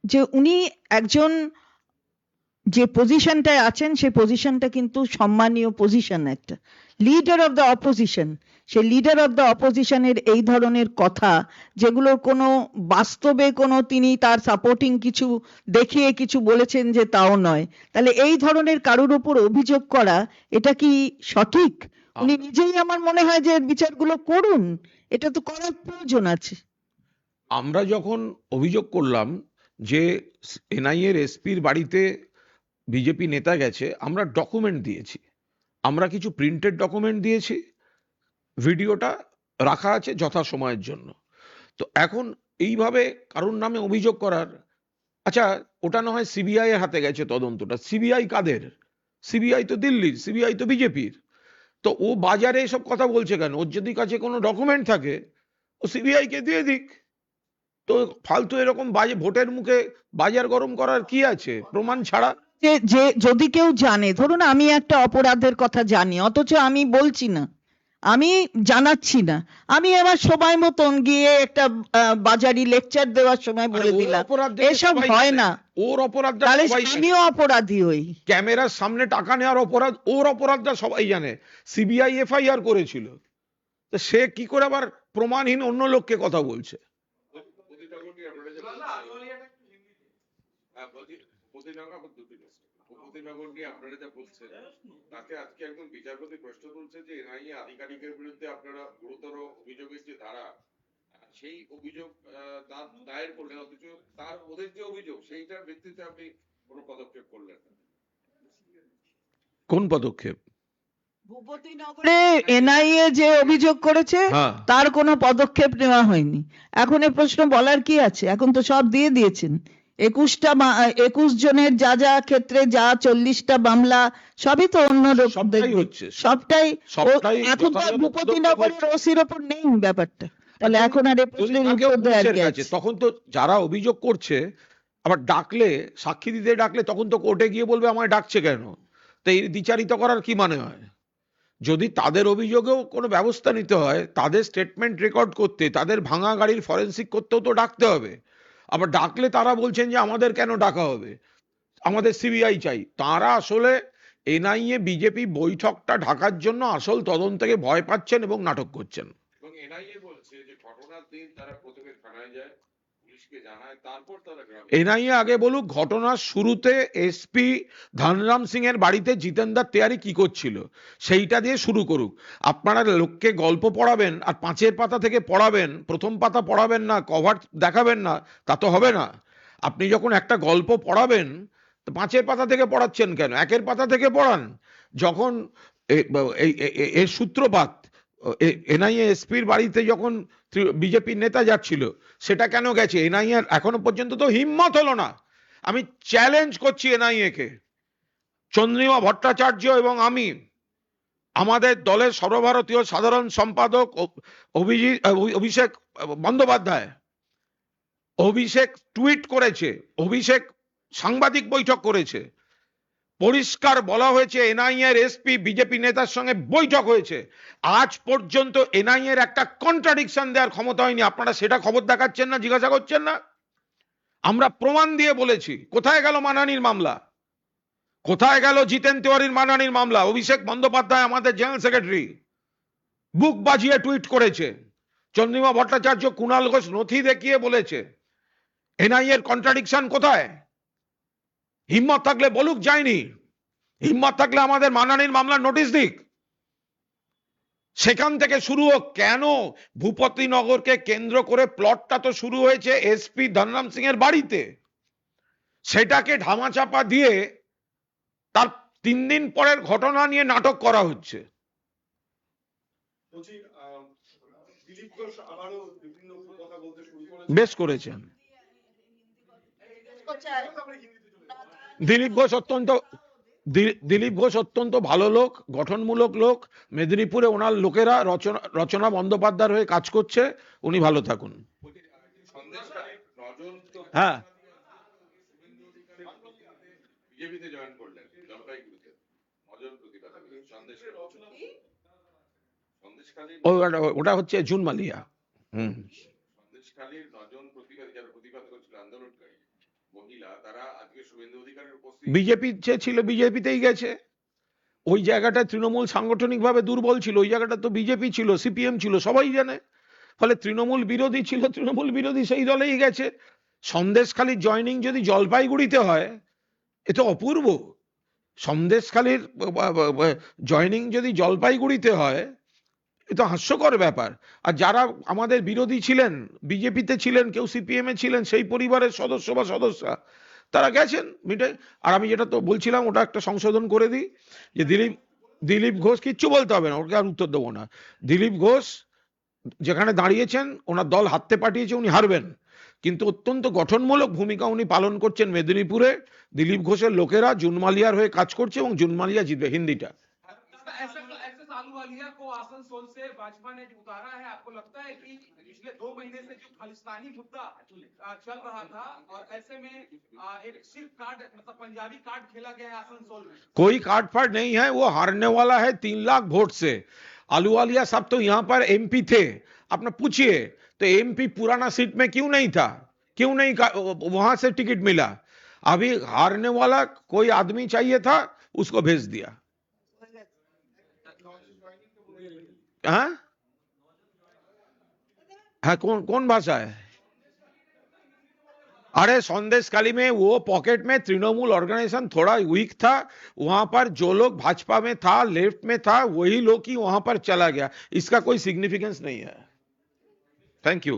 যে উনি একজন যে পজিশনটায় আছেন সেই পজিশনটা কিন্তু সম্মানীয় পজিশন, একটা লিডার অফ দ্য অপোজিশন। সেই লিডার অফ দ্য অপোজিশনের এই ধরনের কথা যেগুলো কোনো বাস্তবে কোনো তিনি তার সাপোর্টিং কিছু দেখিয়ে কিছু বলেছেন যে তাও নয়, তাহলে এই ধরনের কারোর উপর অভিযোগ করা এটা কি সঠিক? উনি নিজেই আমার মনে হয় যে বিচারগুলো করুন, এটা তো করার প্রয়োজন আছে। আমরা যখন অভিযোগ করলাম যে এনআইএ এর এসপির বাড়িতে বিজেপি নেতা গেছে, আমরা ডকুমেন্ট দিয়েছি, আমরা কিছু প্রিন্টেড ডকুমেন্ট দিয়েছি, ভিডিওটা রাখা আছে যথাসময়ের জন্য। তো এখন এইভাবে কারোর নামে অভিযোগ করার, আচ্ছা ওটা না হয় সিবিআই এর হাতে গেছে তদন্তটা, সিবিআই কাদের? সিবিআই তো দিল্লির, সিবিআই তো বিজেপির। তো ও বাজারে এসব কথা বলছে কেন? ওর যদি কাছে কোনো ডকুমেন্ট থাকে ও সিবিআই কে দিয়ে দিক। তো ফালতু এরকম ভোটের মুখে বাজার গরম করার কি আছে প্রমাণ ছাড়া? যে যে যদি কেউ জানে, ধরুন আমি একটা অপরাধের কথা জানি অথচ আমি বলছি না, আমি জানাচ্ছি না, আমি আমার সময় মতন গিয়ে একটা বাজারি লেকচার দেওয়ার সময় বলে দিলাম, এসব হয় না। ওর অপরাধটা তাহলে সবাই জানে। আমিও অপরাধী হই। ক্যামেরার সামনে টাকা নেওয়ার অপরাধ, ওর অপরাধটা সবাই জানে। সিবিআই এফআইআর করেছিল, তো সে কি করে আবার প্রমাণহীন অন্য লোককে কথা বলছে? উপতিনগর নিয়ে আপনারা যা বলছেন তাতে আজকে একজন বিচারপতি প্রশ্ন তুলছে যে এনআইএ আধিকারিকের বিরুদ্ধে আপনারা গুরুতর অভিযোগের যে ধারা, সেই অভিযোগ দায়ের করলেন, অথচ তার ওদের যে অভিযোগ সেইটার ভিত্তিতে আপনি কোনো পদক্ষেপ করলেন না। কোন পদক্ষেপ? ভূপতিনগরে এনআইএ যে অভিযোগ করেছে তার কোনো পদক্ষেপ নেওয়া হয়নি। এখন এ প্রশ্ন বলার কি আছে? এখন তো সব দিয়ে দিয়েছেন। 21 জনের যা যা ক্ষেত্রে যা 40টা মামলা সবই তো অন্য সবটাই হচ্ছে, সবটাই সবটাই এখন তো ভূপতিনগরের ওসির ওপর নেই ব্যাপারটা, তাহলে এখন আর এই প্রশ্নের উত্তর দেওয়ার কি আছে? তখন তো যারা অভিযোগ করছে আবার ডাকলে, সাক্ষী দিতে ডাকলে তখন তো কোর্টে গিয়ে বলবে আমায় ডাকছে কেন? তো এই দ্বিচারিত করার কি মানে হয়? যদি তাদের অভিযোগেও কোনো ব্যবস্থা নিতে হয়, তাদের স্টেটমেন্ট রেকর্ড করতে, তাদের ভাঙা গাড়ির ফরেনসিক করতেও তো ডাকতে হবে। আবার ডাকলে তারা বলছেন যে আমাদের কেন ডাকা হবে, আমাদের সিবিআই চাই। তারা আসলে এনআইএ বিজেপি বৈঠকটা ঢাকার জন্য আসল তদন্তকে ভয় পাচ্ছেন এবং নাটক করছেন। এবং এনআইএ বলছে যে ঘটনার দিন তারা প্রথমে থানায় যায়, পুলিশকে জানায়, তারপর তারা গ্রামে এনআইএ আগে বলুক ঘটনার শুরুতে এসপি ধনরাম সিং এর বাড়িতে জিতেন্দার তেয়ারি কি করছিল সেইটা দিয়ে শুরু করুক। আপনারা লোককে গল্প পড়াবেন আর 5 পাতা থেকে পড়াবেন, প্রথম পাতা পড়াবেন না, কভার দেখাবেন না, তা তো হবে না। আপনি যখন একটা গল্প পড়াবেন তো 5 পাতা থেকে পড়াচ্ছেন কেন? 1 পাতা থেকে পড়ান। যখন এর সূত্রপাত এনআইএ এসপির বাড়িতে যখন বিজেপির নেতা যাচ্ছিল, সেটা কেন গেছে? এনআইএ এখনো পর্যন্ত তো হিম্মত হলো না। আমি চ্যালেঞ্জ করছি এনআইএ কে, চন্দ্রিমা ভট্টাচার্য এবং আমি, আমাদের দলের সর্বভারতীয় সাধারণ সম্পাদক অভিষেক বন্দ্যোপাধ্যায়, অভিষেক টুইট করেছে, অভিষেক সাংবাদিক বৈঠক করেছে, পরিষ্কার বলা হয়েছে এনআইএ এর এসপি বিজেপি নেতার সঙ্গে বৈঠক হয়েছে। আজ পর্যন্ত এনআইএ এর একটা কন্ট্রাডিকশন দেওয়ার ক্ষমতা হয়নি। আপনারা সেটা খবর দেখাচ্ছেন না, জিজ্ঞাসা করছেন না। আমরা প্রমাণ দিয়ে বলেছি। কোথায় গেল মানহানির মামলা? কোথায় গেল জিতেন তিওয়ারির মানহানির মামলা? অভিষেক বন্দ্যোপাধ্যায় আমাদের জেনারেল সেক্রেটারি বুক বাজিয়ে টুইট করেছে। চন্দ্রিমা ভট্টাচার্য কুণাল ঘোষ নথি দেখিয়ে বলেছে। এনআইএ এর কন্ট্রাডিকশন কোথায়? হিম্মত থাকলে বলুক যায়নি, হিম্মত থাকলে আমাদের মানহানির মামলার নোটিশ দিক, সেখান থেকে শুরু হোক। কেন ভূপতিনগরকে কেন্দ্র করে প্লটটা তো শুরু হয়েছে এসপি ধনরাম সিং এর বাড়িতে, সেটাকে ধামাচাপা দিয়ে তার 3 দিন পরের ঘটনা নিয়ে নাটক করা হচ্ছে। দিলীপ ঘোষ আবারও বিভিন্ন কথা বলতে শুরু করেছে। বেশ করেছেন। দিলীপ ঘোষ অত্যন্ত ভালো লোক, গঠনমূলক লোক। মেদিনীপুরে ওনার লোকেরা রচনা বন্দ্যোপাধ্যায়ের হয়ে কাজ করছে, উনি ভালো থাকুন। হ্যাঁ, বিজেপিতে জয়েন করলেন জলপাইগুড়িতে, নজন প্রতিবাদ ওটা হচ্ছে জুন মালিয়া। সন্দেশখালীর 9 জন প্রতিবাদী যারা প্রতিবাদ করছিল, আন্দোলনকারী মহিলা, তারা আজকে শুভেন্দু অধিকারীর উপস্থিতি বিজেপি যে ছিল বিজেপিতেই গেছে। ওই জায়গাটা তৃণমূল সাংগঠনিক ভাবে দুর্বল ছিল, ওই জায়গাটা তো বিজেপি ছিল, সিপিএম ছিল, সবাই জানে। ফলে তৃণমূল বিরোধী ছিল, তৃণমূল বিরোধী সেই দলেই গেছে। সন্দেশখালীর জয়নিং যদি জলপাইগুড়িতে হয় এ তো অপূর্ব। সন্দেশখালীর জয়নিং যদি জলপাইগুড়িতে হয় এ তো হাস্যকর ব্যাপার। আর যারা আমাদের বিরোধী ছিলেন, বিজেপিতে ছিলেন, কেউ সিপিএম এ ছিলেন, সেই পরিবারের সদস্য বা সদস্যা তারা গেছেন মিটে। আর আমি যেটা তো বলছিলাম ওটা একটা সংশোধন করে দিই, যে দিলীপ ঘোষ কিচ্ছু বলতে হবে না, ওকে আর উত্তর দেবো না। দিলীপ ঘোষ যেখানে দাঁড়িয়েছেন, ওনার দল হারতে পাঠিয়েছে, উনি হারবেন, কিন্তু অত্যন্ত গঠনমূলক ভূমিকা উনি পালন করছেন মেদিনীপুরে। দিলীপ ঘোষের লোকেরা জুনমালিয়ার হয়ে কাজ করছে এবং জুনমালিয়া জিতবে। হিন্দিটা आलूवालिया को आसनसोल से भाजपा ने उतारा है, आपको लगता है कि पिछले 2 महीने से जो खालिस्तानी मुद्दा चल रहा था और ऐसे में एक सिर्फ कार्ड मतलब पंजाबी कार्ड खेला गया है आसनसोल में? कोई कार्ड फाड़ नहीं है, वो हारने वाला है 3 लाख वोट से। आलूवालिया साहब तो यहाँ पर एमपी थे, अपना पूछिए तो एमपी पुराना सीट में क्यों नहीं था, क्यों नहीं वहां से टिकट मिला? अभी हारने वाला कोई आदमी चाहिए था, उसको भेज दिया। हाँ हाँ, कौन भाषा है? अरे संदेशखाली में वो पॉकेट में तृणमूल ऑर्गेनाइजेशन थोड़ा वीक था, वहां पर जो लोग भाजपा में था, लेफ्ट में था, वही लोग ही वहां पर चला गया। इसका कोई सिग्निफिकेंस नहीं है। Thank you.